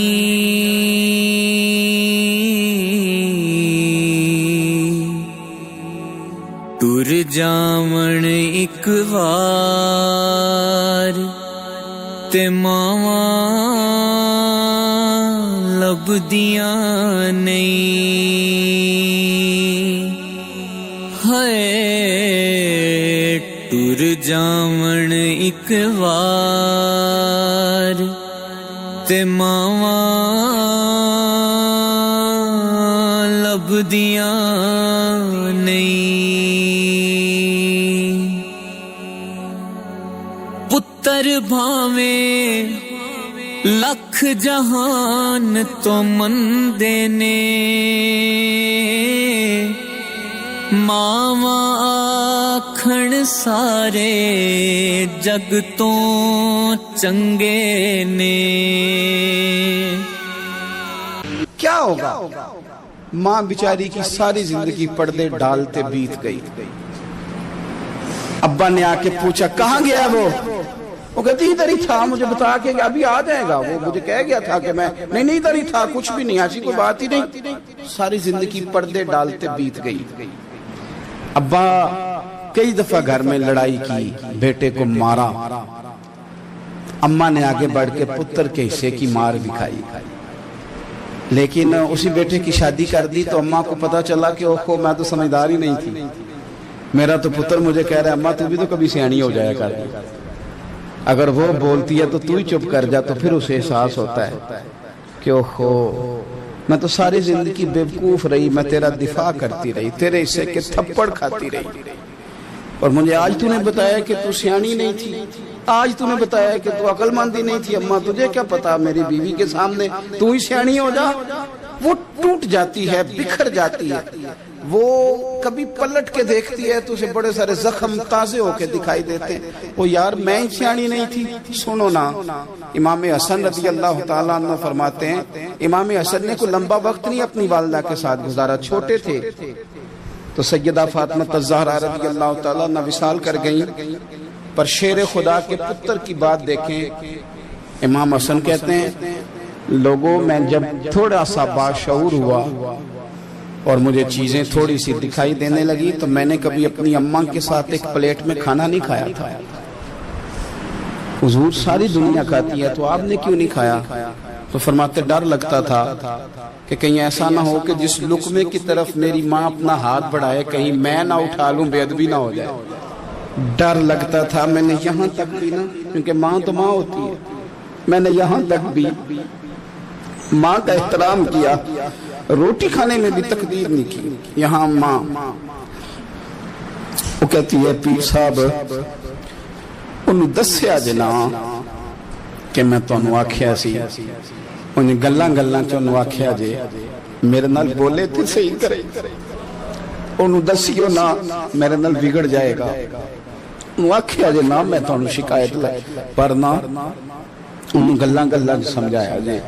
ٹر جاون ایک وار تے ماواں لبدیاں نہیں، ہائے ٹر جاون ایک وار تے ماواں لبدیاں نہیں، پتر بھاویں لکھ جہان تو مندے نے، ماواں آکھن سارے جگ تو چنگے نے۔ کیا ہوگا؟ ماں بیچاری کی ساری زندگی پردے ڈالتے بیت گئی۔ ابا نے آ کے پوچھا کہاں گیا وہ کہتی ادھر ہی تھا، مجھے بتا کے ابھی آ جائے گا، وہ مجھے کہہ گیا تھا کہ میں نہیں ادھر ہی تھا، کچھ بھی نہیں، ایسی کوئی بات ہی نہیں۔ ساری زندگی پردے ڈالتے بیت گئی۔ ابا کئی دفعہ گھر میں لڑائی کی، بیٹے کو مارا، اماں نے آگے بڑھ کے پتر کے حصے کی مار بھی کھائی، لیکن اسی بیٹے کی شادی کر دی تو اماں کو پتا چلا کہ اوہو میں تو سمجھدار ہی نہیں تھی، میرا تو پتر مجھے کہہ رہا ہے اماں تو بھی تو کبھی سیانی ہو جایا کر، اگر وہ بولتی ہے تو تو ہی چپ کر جا، تو پھر اسے احساس ہوتا ہے کہ اوہو میں تو ساری زندگی بیوقوف رہی، میں تیرا دفاع کرتی رہی، تیرے حصے کے تھپڑ کھاتی رہی، اور مجھے آج تو نے بتایا کہ تو سیانی نہیں تھی، آج تو نے بتایا کہ تو عقل مندی نہیں تھی، اماں تجھے کیا پتا، میری بیوی کے سامنے تو ہی سیانی ہو جا۔ وہ ٹوٹ جاتی ہے، بکھر جاتی ہے، وہ کبھی پلٹ کے دیکھتی ہے تو اسے بڑے سارے زخم تازے ہو کے دکھائی دیتے ہیں، وہ یار میں ہی سیانی نہیں تھی۔ سنو نا، امام حسن رضی اللہ تعالیٰ عنہ فرماتے ہیں امام حسن نے کوئی لمبا وقت نہیں اپنی والدہ کے ساتھ گزارا، چھوٹے تھے تو سیدہ فاطمہ الزہرا رضی اللہ تعالیٰ عنہ وصال کر گئیں، پر شیر خدا کے پتر کی بات دیکھیں، امام حسن کہتے ہیں لوگوں میں جب تھوڑا سا باشعور ہوا اور مجھے چیزیں تھوڑی سی دکھائی دینے لگی تو میں نے کبھی اپنی اماں کے ساتھ ایک پلیٹ میں کھانا نہیں کھایا تھا. حضور ساری دنیا کھاتی ہے تو آپ نے کیوں نہیں کھایا؟ تو فرماتے ڈر لگتا تھا کہ کہیں ایسا نہ ہو کہ جس لقمے کی طرف میری ماں اپنا ہاتھ بڑھائے کہیں میں نہ اٹھا لوں، بے ادبی نہ ہو جائے. ڈر لگتا تھا. میں نے یہاں تک بھی نا، کیونکہ ماں تو ماں ہوتی ہے، میں نے یہاں تک بھی ماں کا احترام کیا. روٹی کھانے میں بھی تقدیر نہیں کی. یہاں ماں وہ کہتی ہے پیر صاحب انہوں دسیا جنا کہ میں تانوں آکھیا سی، انہیں گلاں گلاں چ انہوں آکھیا جے میرے نال بولے تے صحیح کرے، انہوں دسیو نہ میرے نال بگڑ جائے گا. انہوں آکھیا جے نہ میں تانوں شکایت لے، پر نہ انہوں گلاں گلاں سمجھایا جے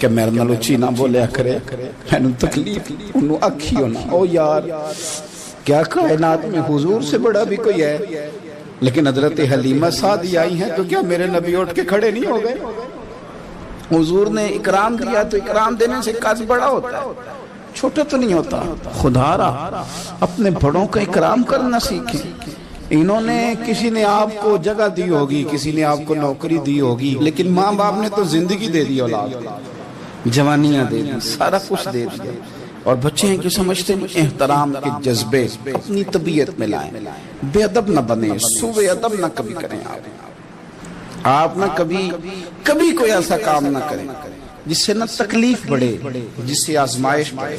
کہ میرے نال اچھی نہ بولیا کرے، مینوں تکلیف. انہوں آکھیو نہ او یار کیا کائنات میں حضور سے بڑا بھی کوئی ہے؟ لیکن حضرت حلیمہ سعدی آئی ہیں تو کیا میرے نبی اٹھ کے کھڑے نہیں ہو گئے؟ حضور نے اکرام دیا تو اکرام دینے سے قد بڑا ہوتا ہے، چھوٹا تو نہیں ہوتا. خدا را اپنے بڑوں کا اکرام کرنا سیکھیں. انہوں نے کسی نے آپ کو جگہ دی ہوگی، کسی نے آپ کو نوکری دی ہوگی، لیکن ماں باپ نے تو زندگی دے دی، اولاد جوانیاں دے دی، سارا کچھ دے دیا. اور بچے ہیں کہ سمجھتے ہیں احترام کے جذبے اپنی طبیعت میں لائیں. بے ادب نہ بنے، سوء ادب نہ کبھی کریں. آپ نہ کبھی کوئی ایسا کام نہ کریں جس سے نہ تکلیف بڑھے، جس سے آزمائش بڑھے.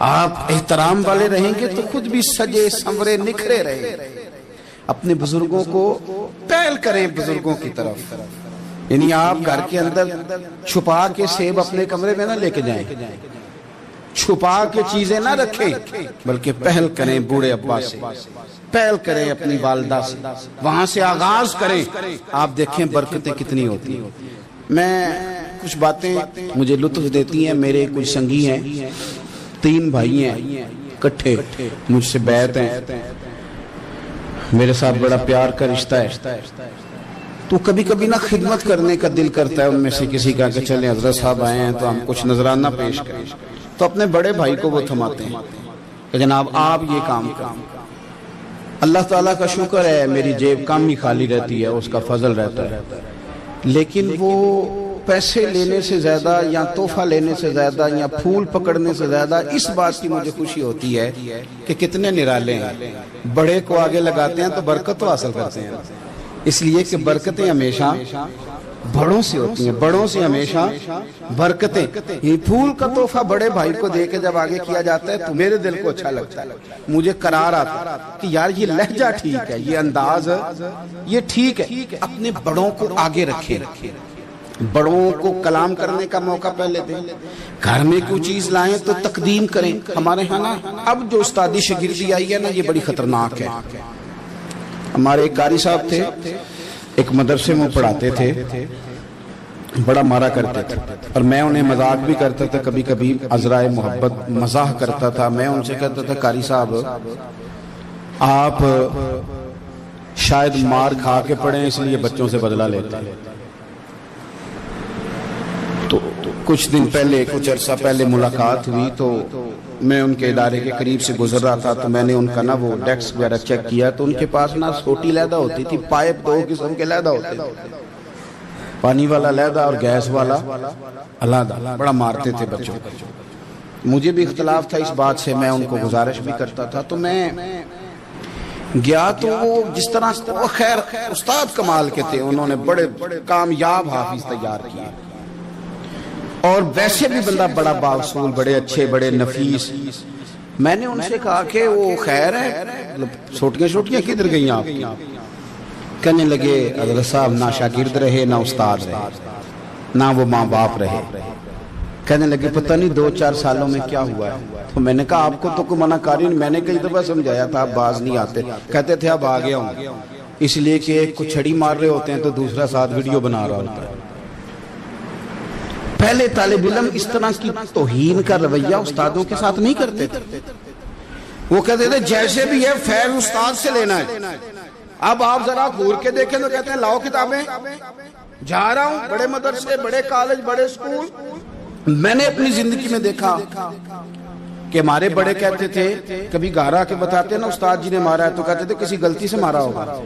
آپ احترام والے رہیں گے تو خود بھی سجے سنورے نکھرے رہے. اپنے بزرگوں کو پہل کریں بزرگوں کی طرف. یعنی آپ گھر کے اندر چھپا کے سیب اپنے کمرے میں نہ لے کے جائیں، چھپا کے چیزیں نہ رکھیں، بلکہ پہل کریں بوڑھے ابا سے، پہل کریں اپنی والدہ سے، وہاں سے آغاز کریں. آپ دیکھیں برکتیں کتنی ہوتی ہیں. میں کچھ باتیں مجھے لطف دیتی ہیں. میرے کچھ سنگی ہیں، 3 بھائی ہیں کٹھے، مجھ سے بیعت ہیں، میرے ساتھ بڑا پیار کا رشتہ ہے. تو کبھی کبھی نہ خدمت کرنے کا دل کرتا ہے ان میں سے کسی کا کہ چلیں حضرت صاحب آئے ہیں تو ہم کچھ نذرانہ پیش کریں. تو اپنے بڑے بھائی کو وہ تھماتے ہیں کہ جناب آپ یہ کام کریں. اللہ تعالیٰ کا شکر ہے میری جیب کم ہی خالی رہتی ہے، اس کا فضل رہتا ہے. لیکن وہ پیسے لینے سے زیادہ یا تحفہ لینے سے زیادہ یا پھول پکڑنے سے زیادہ اس بات کی مجھے خوشی ہوتی ہے کہ کتنے نرالے ہیں. بڑے کو آگے لگاتے ہیں تو برکت تو حاصل کرتے ہیں. اس لیے کہ برکتیں ہمیشہ بڑوں سے ہوتی ہیں، بڑوں سے ہمیشہ برکتیں. یہ پھول کا تحفہ بڑے بھائی کو دے کے جب آگے کیا جاتا ہے تو میرے دل کو اچھا لگتا ہے، مجھے قرار آتا ہے کہ یار یہ لہجہ ٹھیک ہے، یہ انداز یہ ٹھیک ہے. اپنے بڑوں کو آگے رکھیں، بڑوں کو کلام کرنے کا موقع پہلے دیں. گھر میں کوئی چیز لائیں تو تقدیم کریں. ہمارے ہاں نا اب جو استادی شاگردی آئی ہے نا، یہ بڑی خطرناک ہے. ہمارے ایک قاری صاحب تھے، ایک مدرسے میں پڑھاتے تھے، بڑا مارا کرتے تھے، اور میں انہیں مذاق بھی کرتا تھا، کبھی کبھی عذرائے محبت مزاح کرتا تھا. میں ان سے کہتا تھا قاری صاحب آپ شاید مار کھا کے پڑھیں اس لیے بچوں سے بدلہ لیتے ہیں. تو کچھ دن پہلے، کچھ عرصہ پہلے ملاقات ہوئی تو میں ان کے ادارے کے قریب سے گزر رہا تھا تو میں نے ان کا نا وہ ڈیسک وغیرہ چیک کیا تو ان کے پاس نا سوٹی لیدہ ہوتی تھی. پائپ 2 قسم کے لیدہ ہوتے تھے، پانی والا لیدہ اور گیس والا علیحدہ. بڑا مارتے تھے بچوں. مجھے بھی اختلاف تھا اس بات سے، میں ان کو گزارش بھی کرتا تھا. تو میں گیا تو وہ جس طرح وہ خیر استاد کمال کے تھے، انہوں نے بڑے کامیاب حافظ تیار کیے اور ویسے بھی بندہ بڑا باوصول، بڑے اچھے، بڑے نفیس. میں نے ان سے کہا کہ وہ خیر ہے چھوٹیاں کدھر گئیں آپ کی؟ کہنے لگے حضرت صاحب نہ شاگرد رہے، نہ استاد رہے، نہ وہ ماں باپ رہے. کہنے لگے پتہ نہیں 2-4 سالوں میں کیا ہوا ہے. تو میں نے کہا آپ کو تو کوئی منع کاری نہیں، میں نے کئی دفعہ سمجھایا تھا، آپ باز نہیں آتے. کہتے تھے اب آ گیا ہوں، اس لیے کہ ایک کو چھڑی مار رہے ہوتے ہیں تو دوسرا ساتھ ویڈیو بنا رہا ہوتا ہے. پہلے طالب علم اس طرح کی توہین کا رویہ استادوں کے ساتھ نہیں کرتے تھے. وہ کہتے تھے جیسے بھی ہے فیض استاد سے لینا ہے. اب آپ ذرا گھور کے دیکھیں تو کہتے ہیں لاؤ کتابیں، جا رہا ہوں بڑے مدرسے، بڑے کالج، بڑے اسکول. میں نے اپنی زندگی میں دیکھا کہ ہمارے بڑے کہتے تھے، کبھی گارا کے بتاتے نا استاد جی نے مارا ہے تو کہتے تھے کسی غلطی سے مارا ہوگا،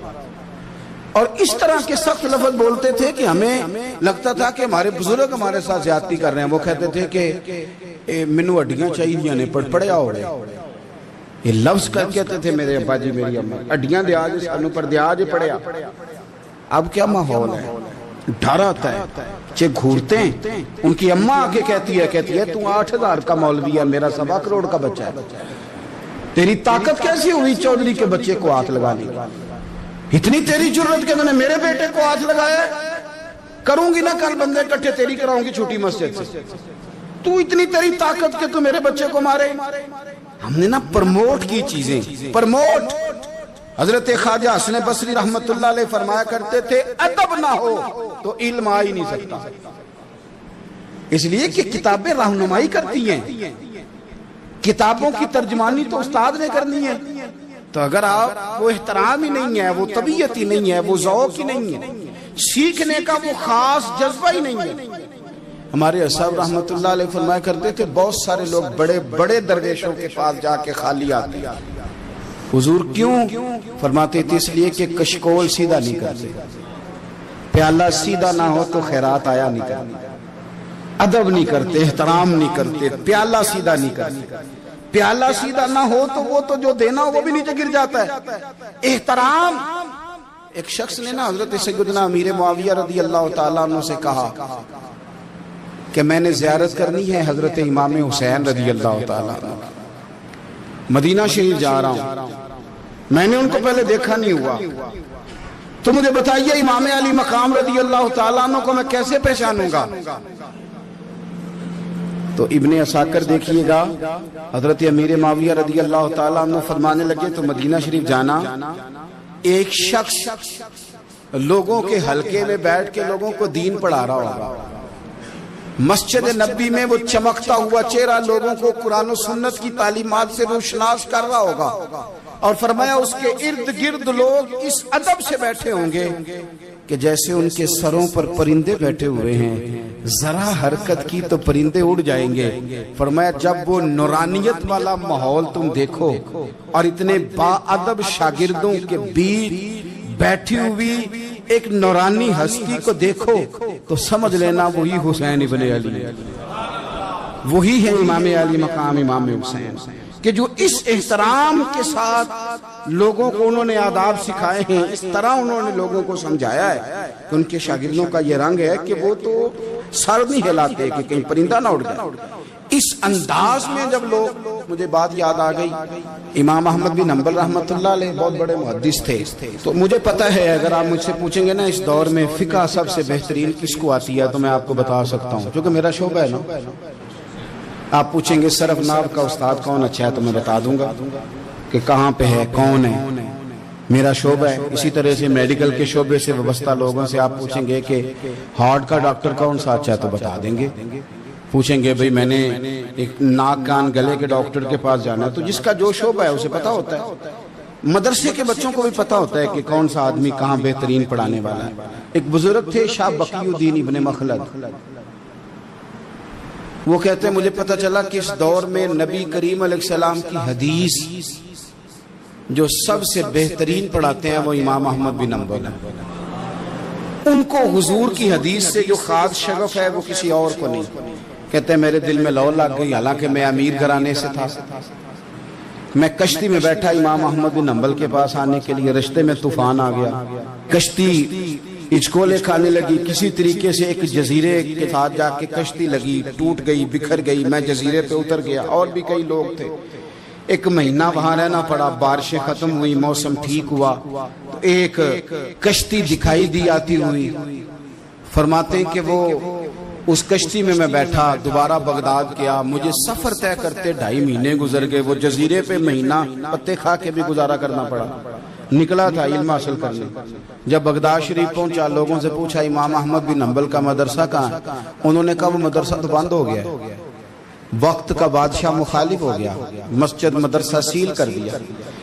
اور اس طرح کے سخت لفظ بولتے تھے کہ ہمیں لگتا تھا کہ ہمارے بزرگ ہمارے ساتھ زیادتی کر رہے ہیں۔ وہ کہتے تھے کہ منو ہڈیاں چاہیے نے پڑیا ہو رہے، یہ لفظ کہتے تھے میرے ابا جی میری اماں، ہڈیاں دیا جی سانو پر دیا جی پڑیا۔ اب کیا ماحول ہے، ڈر آتا ہے، بچے گھورتے ہیں۔ ان کی اماں آگے کہتی ہے تو 8,000 کا مولوی ہے، میرا 1.25 کروڑ کا بچہ ہے، تیری طاقت کیسی ہوئی چودھری کے بچے کو ہاتھ لگا لی؟ اتنی تیری جرت کہ میں نے میرے بیٹے کو ہاتھ لگایا ہے؟ کروں گی نا کل بندے اکٹھے، تیری کراؤں گی چھوٹی مسجد سے، تو اتنی تیری طاقت کہ تو میرے بچے کو مارے۔ ہم نے نا پرموٹ کی چیزیں، پرموٹ۔ حضرت خواجہ حسن بصری رحمت اللہ علیہ فرمایا کرتے تھے ادب نہ ہو تو علم آ ہی نہیں سکتا، اس لیے کہ کتابیں رہنمائی کرتی ہیں، کتابوں کی ترجمانی تو استاد نے کرنی ہے۔ تو اگر آپ وہ احترام ہی نہیں ہے، وہ طبیعت ہی نہیں ہے، وہ ذوق ہی نہیں ہے، سیکھنے کا وہ خاص جذبہ ہی نہیں ہے۔ ہمارے اصحاب رحمت اللہ علیہ فرمایا کرتے تھے بہت سارے لوگ بڑے بڑے درویشوں کے پاس جا کے خالی آتے ہیں۔ حضور کیوں؟ فرماتے تھے اس لیے کہ کشکول سیدھا نہیں کرتے، پیالہ سیدھا نہ ہو تو خیرات آیا نہیں کرتے، ادب نہیں کرتے، احترام نہیں کرتے، پیالہ سیدھا نہیں کرتے۔ پیالہ سیدھا نہ ہو تو وہ تو جو دینا ہو وہ بھی نیچے گر جاتا ہے۔ احترام، ایک شخص نے نا حضرت سیدنا امیر معاویہ رضی اللہ تعالیٰ عنہ سے کہا کہ میں نے زیارت کرنی ہے حضرت امام حسین رضی اللہ تعالیٰ عنہ، مدینہ شریف جا رہا ہوں، میں نے ان کو پہلے دیکھا نہیں ہوا، تو مجھے بتائیے امام علی مقام رضی اللہ تعالیٰ عنہ کو میں کیسے پہچانوں گا؟ تو ابن عساکر دیکھیے گا حضرت امیر معاویہ رضی اللہ تعالیٰ عنہ فرمانے لگے تو مدینہ شریف جانا، ایک شخص لوگوں کے حلقے میں بیٹھ کے لوگوں کو دین پڑھا رہا ہوگا، مسجد نبی میں وہ چمکتا ہوا چہرہ لوگوں کو قرآن و سنت کی تعلیمات سے روشناس کر رہا ہوگا، اور فرمایا اس کے ارد گرد لوگ اس ادب سے بیٹھے ہوں گے کہ جیسے ان کے سروں پر پرندے بیٹھے ہوئے ہیں، ذرا حرکت کی تو پرندے اڑ جائیں گے۔ فرمایا جب وہ نورانیت والا ماحول تم دیکھو اور اتنے با ادب شاگردوں کے بیچ بیٹھی ہوئی ایک نورانی ہستی کو دیکھو تو سمجھ لینا وہی حسین ابن علی، وہی ہے امام علی مقام امام حسین، کہ جو اس احترام کے ساتھ لوگوں کو انہوں نے آداب سکھائے ہیں، اس طرح انہوں نے لوگوں کو سمجھایا ہے کہ ان کے شاگردوں کا یہ رنگ ہے کہ وہ تو سر نہیں ہلاتے کہ کہیں پرندہ نہ اڑ جائے۔ اس انداز میں جب لوگ، مجھے بات یاد آ گئی، امام احمد بن حنبل رحمت اللہ علیہ بہت بڑے محدث تھے، تو مجھے پتہ ہے اگر آپ مجھ سے پوچھیں گے نا اس دور میں فقہ سب سے بہترین کس کو آتی ہے تو میں آپ کو بتا سکتا ہوں، کیونکہ میرا شعبہ ہے نا۔ آپ پوچھیں گے صرف ناو کا استاد کون اچھا ہے تو میں بتا دوں گا کہ کہاں پہ ہے، کون ہے، میرا شعبہ ہے۔ اسی طرح سے میڈیکل کے شعبے سے وابستہ لوگوں سے آپ پوچھیں گے کہ ہارٹ کا ڈاکٹر کون سا اچھا ہے تو بتا دیں گے۔ پوچھیں گے بھئی میں نے ایک ناک کان گلے کے ڈاکٹر کے پاس جانا ہے، تو جس کا جو شعبہ ہے اسے پتا ہوتا ہے۔ مدرسے کے بچوں کو بھی پتا ہوتا ہے کہ کون سا آدمی کہاں بہترین پڑھانے والا ہے۔ ایک بزرگ تھے شاہ بقی الدین ابن مخلد، وہ کہتے ہیں مجھے پتا چلا کہ اس دور میں نبی کریم علیہ السلام کی حدیث جو سب سے بہترین پڑھاتے ہیں وہ امام احمد بن حنبل ہیں۔ ان کو حضور کی حدیث سے جو خاص شغف ہے وہ کسی اور کو نہیں۔ کہتے ہیں میرے دل میں لو لگ گئی، حالانکہ میں امیر گھرانے سے تھا، میں کشتی میں بیٹھا امام احمد بن حنبل کے پاس آنے کے لیے، رشتے میں طوفان آ گیا، کشتی اچکولے کھانے لگی، کسی طریقے سے ایک جزیرے کے ساتھ جا کے کشتی لگی، ٹوٹ گئی، بکھر گئی، میں جزیرے پہ اتر گیا، اور بھی کئی لوگ تھے۔ 1 مہینہ وہاں رہنا پڑا، بارشیں ختم ہوئی، موسم ٹھیک ہوا تو ایک کشتی دکھائی دی آتی ہوئی، فرماتے ہیں کہ وہ اس کشتی میں بیٹھا، دوبارہ بغداد گیا، مجھے سفر طے کرتے 2.5 مہینے گزر گئے، وہ جزیرے پہ مہینہ پتے کھا کے بھی گزارا کرنا پڑا۔ نکلا تھا علم حاصل کرنے، جب بغداد شریف پہنچا لوگوں سے پوچھا امام احمد بن حنبل کا مدرسہ کہاں ہے؟ انہوں نے کہا وہ مدرسہ تو بند ہو گیا ہے، وقت کا بادشاہ مخالف ہو گیا، مسجد مدرسہ سیل کر دیا۔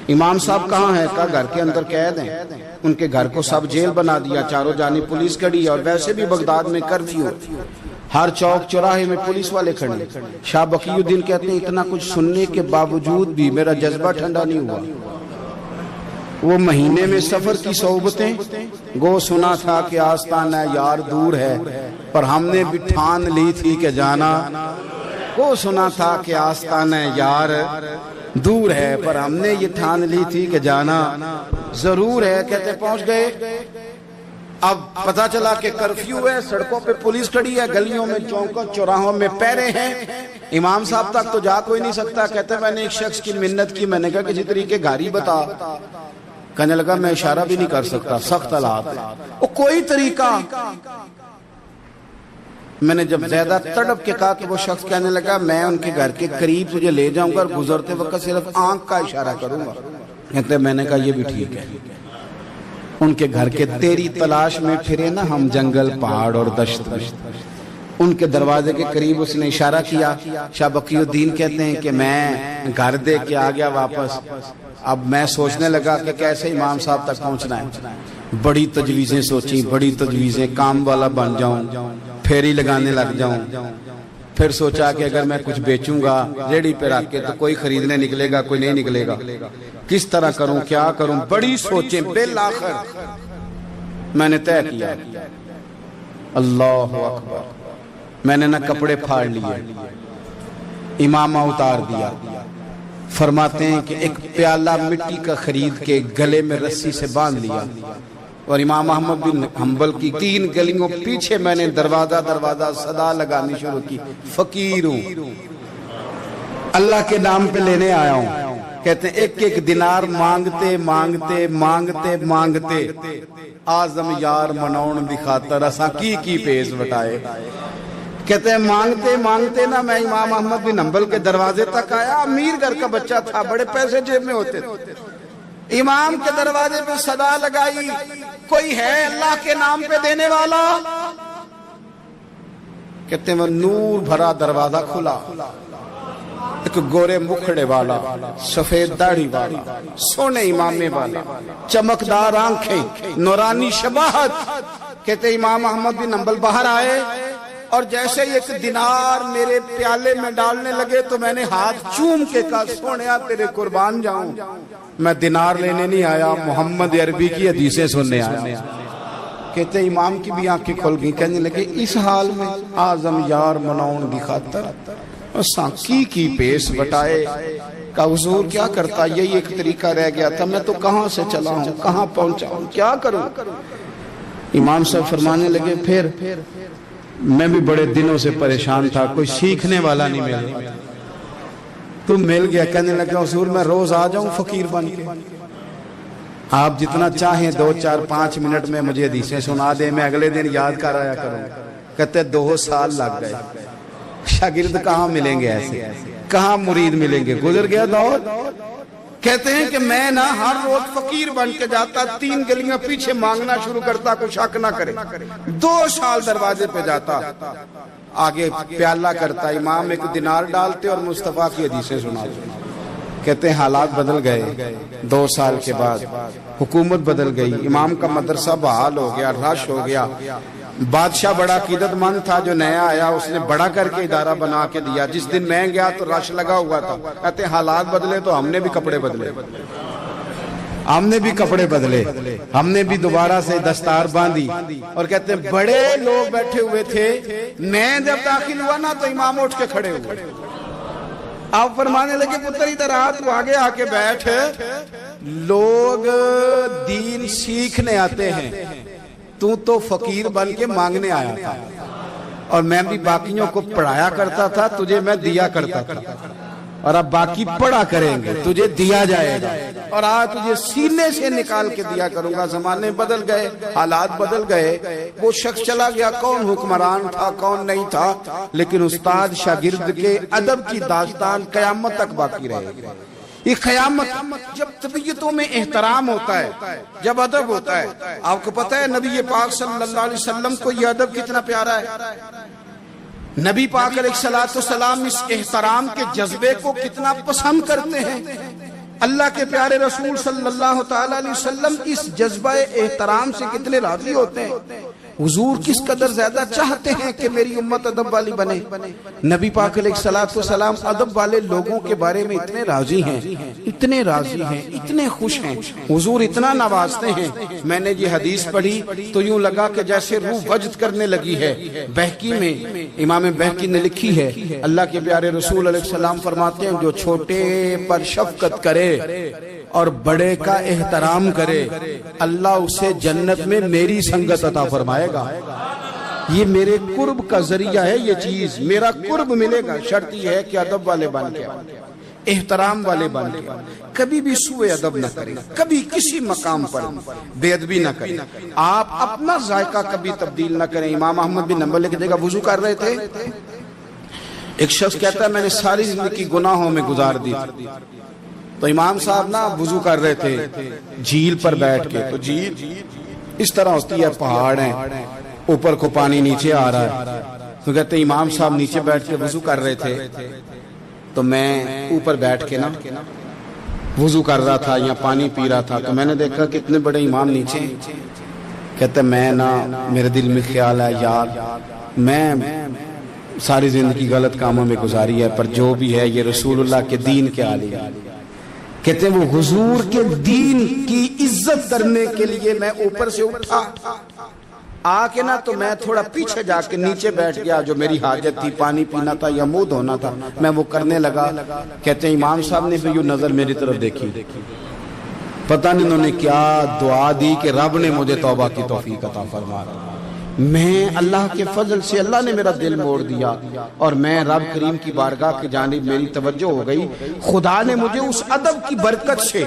امام صاحب کہاں ہیں؟ کہا گھر کے اندر قید ہیں. ان کے گھر کو سب جیل بنا دیا, چاروں جانب پولیس کھڑی ہے, اور ویسے بھی بغداد میں کرفیو, ہر چوک چوراہے میں پولیس والے کھڑے. شاہ بقی الدین کہتے ہیں اتنا کچھ سننے کے باوجود بھی میرا جذبہ ٹھنڈا نہیں ہوا. وہ مہینے میں سفر کی صحبتیں, گو سنا تھا کہ آستانہ یار دور ہے, پر ہم نے بھی ٹھان لی تھی کہ جانا. گو سنا تھا کہ آستانہ یار دور ہے, پر ہم نے یہ ٹھان لی تھی کہ جانا ضرور ہے. کہتے پہنچ گئے. اب پتا چلا کہ کرفیو ہے, سڑکوں پہ پولیس کھڑی ہے, گلیوں میں چوکوں چوراہوں میں پہرے ہیں. امام صاحب تک تو جا کوئی نہیں سکتا. کہتے میں نے ایک شخص کی منت کی, میں نے کہا کہ جس طریقے گاڑی بتا. کہنے لگا میں اشارہ بھی نہیں کر سکتا, سخت حالات. وہ کوئی طریقہ. میں نے جب زیادہ تڑپ کے کہا کہ وہ شخص کہنے لگا میں ان کے گھر کے قریب تجھے لے جاؤں گا اور گزرتے وقت صرف آنکھ کا اشارہ کروں گا. کہتے میں نے کہا یہ بھی ٹھیک ہے. ان کے گھر کے تیری تلاش میں پھرے نا ہم جنگل پہاڑ اور دشت میں. ان کے دروازے کے قریب اس نے اشارہ کیا. شاہ بقی الدین کہتے ہیں کہ میں گھر دے کے آ گیا واپس. اب میں سوچنے لگا کہ کیسے امام صاحب تک پہنچنا ہے. بڑی تجویزیں سوچیں, بڑی تجویزیں, کام والا بن جاؤں, پھیری لگانے لگ جاؤں. پھر سوچا کہ اگر میں کچھ بیچوں گا ریڑھی پہ رکھ کے تو کوئی خریدنے نکلے گا, کوئی نہیں نکلے گا. کس طرح کروں, کیا کروں, بڑی سوچیں. بالآخر میں نے طے کیا, اللہ اکبر. میں نے نہ کپڑے پھاڑ لیے, امامہ اتار دیا. فرماتے ہیں کہ ایک پیالہ مٹی کا خرید کے گلے میں رسی سے باندھ لیا, اور امام احمد بن حنبل کی 3 گلیوں پیچھے میں نے دروازہ دروازہ صدا لگانی شروع کی, فقیر ہوں, اللہ کے نام پہ لینے آیا ہوں. کہتے ہیں ایک ایک دینار مانگتے مانگتے مانگتے مانگتے آزم یار منون دی خاطر اساں کی پیس وٹائے. کہتے ہیں مانگتے مانگتے نا میں امام احمد بن حنبل کے دروازے تک آیا. امیر گھر کا بچہ تھا, بڑے پیسے جیب میں ہوتے تھے. امام کے دروازے پہ صدا لگائی, کوئی ہے اللہ کے نام پہ دینے والا؟ کہتے ہیں وہ نور بھرا دروازہ کھلا. ایک گورے مکھڑے والا, سفید داڑھی والا, سونے امامے والا, چمکدار آنکھیں, نورانی شباہت. کہتے امام احمد بن حنبل باہر آئے, اور جیسے ایک دینار میرے پیالے میں ڈالنے لگے تو میں نے ہاتھ چوم کے کہا سونیا تیرے قربان جاؤں, میں دینار لینے نہیں آیا, محمد عربی کی حدیثیں سننے آیا. کہتے امام کی بھی آنکھیں کھل گئی. کہنے لگے اس حال میں آزم یار مناؤن دی خاطر اساں کی پیس بٹائے. کہا حضور کیا کرتا, یہی ایک طریقہ رہ گیا تھا, میں تو کہاں سے چلا ہوں, کہاں پہنچا ہوں, کیا کروں. امام صاحب فرمانے لگے پھر میں بھی بڑے دنوں سے پریشان تھا, کوئی سیکھنے والا نہیں ملا, تم مل گیا. کہنے لگا حضور میں روز آ جاؤں فقیر بن کے, آپ جتنا چاہیں 2 4 5 منٹ میں مجھے حدیثیں سنا دیں, میں اگلے دن یاد کر آیا کروں. کہتے 2 سال لگ گئے. شاگرد کہاں ملیں گے ایسے, کہاں مرید ملیں گے, گزر گیا دور. کہتے ہیں کہ میں نہ ہر روز فقیر بن کے جاتا, 3 گلیاں پیچھے مانگنا شروع کرتا, کوئی شک نہ کرے. 2 سال دروازے پہ جاتا, آگے پیالہ کرتا, امام ایک دینار ڈالتے اور مصطفیٰ کی حدیثیں سناتے. کہتے ہیں حالات بدل گئے. 2 سال کے بعد حکومت بدل گئی, امام کا مدرسہ بحال ہو گیا, رش ہو گیا. بادشاہ بڑا عقیدت مند تھا, جو نیا آیا اس نے بڑا کر کے ادارہ بنا کے دیا. جس دن میں گیا تو رش لگا ہوا تھا. کہتے ہیں حالات بدلے تو ہم نے بھی کپڑے بدلے, ہم نے بھی کپڑے بدلے, ہم نے بھی دوبارہ سے دستار باندھی. اور کہتے ہیں بڑے لوگ بیٹھے ہوئے تھے, میں جب داخل ہوا نا تو امام اٹھ کے کھڑے ہوئے. آپ فرمانے لگے پتر ادھر آ, تو آگے آ کے بیٹھ. لوگ دین سیکھنے آتے ہیں, تو فقیر بن کے مانگنے آیا تھا, اور میں بھی باقیوں کو پڑھایا کرتا تھا, تجھے میں دیا کرتا تھا, اور اب باقی پڑھا کریں گے, تجھے دیا جائے گا, اور آج تجھے سینے سے نکال کے دیا کروں گا. زمانے بدل گئے, حالات بدل گئے. وہ شخص چلا گیا, کون حکمران تھا کون نہیں تھا, لیکن استاد شاگرد کے ادب کی داستان قیامت تک باقی رہے گی. یہ قیامت جب طبیعتوں میں احترام ہوتا ہے, جب ادب ہوتا ہے. آپ کو پتہ ہے نبی پاک صلی اللہ علیہ وسلم کو یہ ادب کتنا پیارا ہے. نبی پاک علیہ السلام اس احترام کے جذبے کو کتنا پسند کرتے ہیں. اللہ کے پیارے رسول صلی اللہ تعالی علیہ وسلم اس جذبہ احترام سے کتنے راضی ہوتے ہیں. حضور کس قدر زیادہ چاہتے ہیں کہ میری امت ادب والی بنے. نبی پاک علیہ الصلوۃ والسلام ادب والے لوگوں کے بارے میں اتنے راضی ہیں، اتنے راضی ہیں، اتنے خوش ہیں. حضور اتنا نوازتے ہیں. میں نے یہ حدیث پڑھی تو یوں لگا کہ جیسے روح وجد کرنے لگی ہے. بہقی میں امام بہقی نے لکھی ہے، اللہ کے پیارے رسول علیہ السلام فرماتے ہیں جو چھوٹے پر شفقت کرے اور بڑے کا احترام کرے اللہ اسے جنت میں میری سنگت عطا فرمائے گا. یہ میرے قرب کا ذریعہ ہے، یہ چیز میرا قرب ملے گا. شرط یہ ہے کہ ادب والے بن کے، احترام والے بن کے، کبھی بھی سوء ادب نہ کریں، کبھی کسی مقام پر بے ادبی نہ کریں. آپ اپنا ذائقہ کبھی تبدیل نہ کریں. امام احمد بن حنبل کی جگہ وضو کر رہے تھے، ایک شخص کہتا ہے میں نے ساری زندگی گناہوں میں گزار دی. تو امام صاحب نا وضو کر رہے تھے جھیل پر بیٹھ کے. تو جھیل اس طرح ہوتی ہے، پہاڑ ہیں، اوپر کو پانی نیچے آ رہا ہے. تو کہتے ہیں امام صاحب نیچے بیٹھ کے وضو کر رہے تھے تو میں اوپر بیٹھ کے نا وضو کر رہا تھا یا پانی پی رہا تھا. تو میں نے دیکھا کہ اتنے بڑے امام نیچے. کہتے ہیں میں نا میرے دل میں خیال ہے یار میں ساری زندگی غلط کاموں میں گزاری ہے، پر جو بھی ہے یہ رسول اللہ کے دین کے عالی. کہتے ہیں وہ حضور کے دین کی عزت کرنے کے لیے میں اوپر سے اٹھا آ کے نا تو میں تھوڑا پیچھے جا کے نیچے بیٹھ گیا. جو میری حاجت تھی، پانی پینا تھا یا منہ دھونا تھا، میں وہ کرنے لگا. کہتے ہیں امام صاحب نے بھی یوں نظر میری طرف دیکھی، پتہ نہیں انہوں نے کیا دعا دی کہ رب نے مجھے توبہ کی توفیق عطا فرما. میں اللہ کے فضل سے اللہ نے میرا دل موڑ دیا اور میں رب کریم کی بارگاہ کی جانب میری توجہ ہو گئی. خدا نے مجھے اس ادب کی برکت سے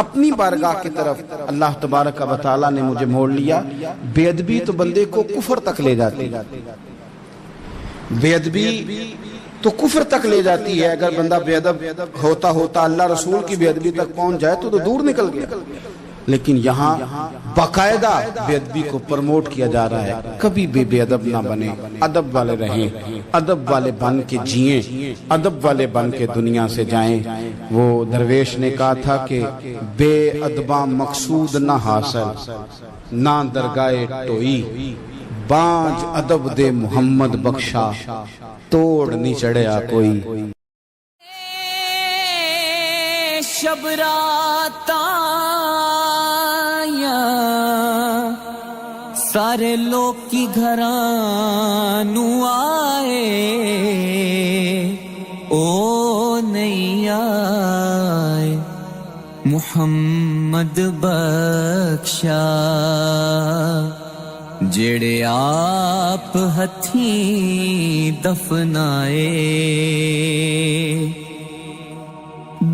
اپنی بارگاہ کی طرف اللہ تبارک و تعالی نے مجھے موڑ لیا. بے ادبی تو بندے کو کفر تک لے جاتی، بے ادبی تو کفر تک لے جاتی ہے. اگر بندہ بے ادب ہوتا ہوتا اللہ رسول کی بے ادبی تک پہنچ جائے تو دور نکل گیا. لیکن یہاں باقاعدہ بے ادبی کو پروموٹ کیا جا رہا ہے. کبھی بھی بے ادب نہ بنے، ادب والے رہیں، ادب والے بن کے جئیں، ادب والے بن کے دنیا سے جائیں. وہ درویش نے کہا تھا کہ بے ادباں مقصود نہ حاصل نہ درگاہ ٹوئی، بانج ادب دے محمد بخشا توڑ نہیں چڑھیا کوئی. شب رات سارے لوگ کی گھرانو آئے، او نہیں آئے محمد بخشا جڑے آپ ہتھیں دفنائے.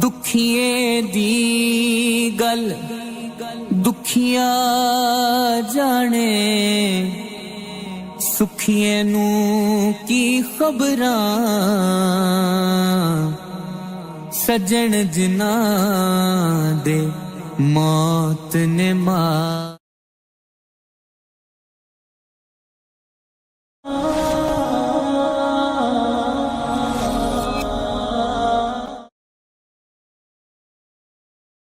دکھیے دی گل دکھیا جانے، سکھیے نو کی خبراں سجن جناں دے موت نے مار.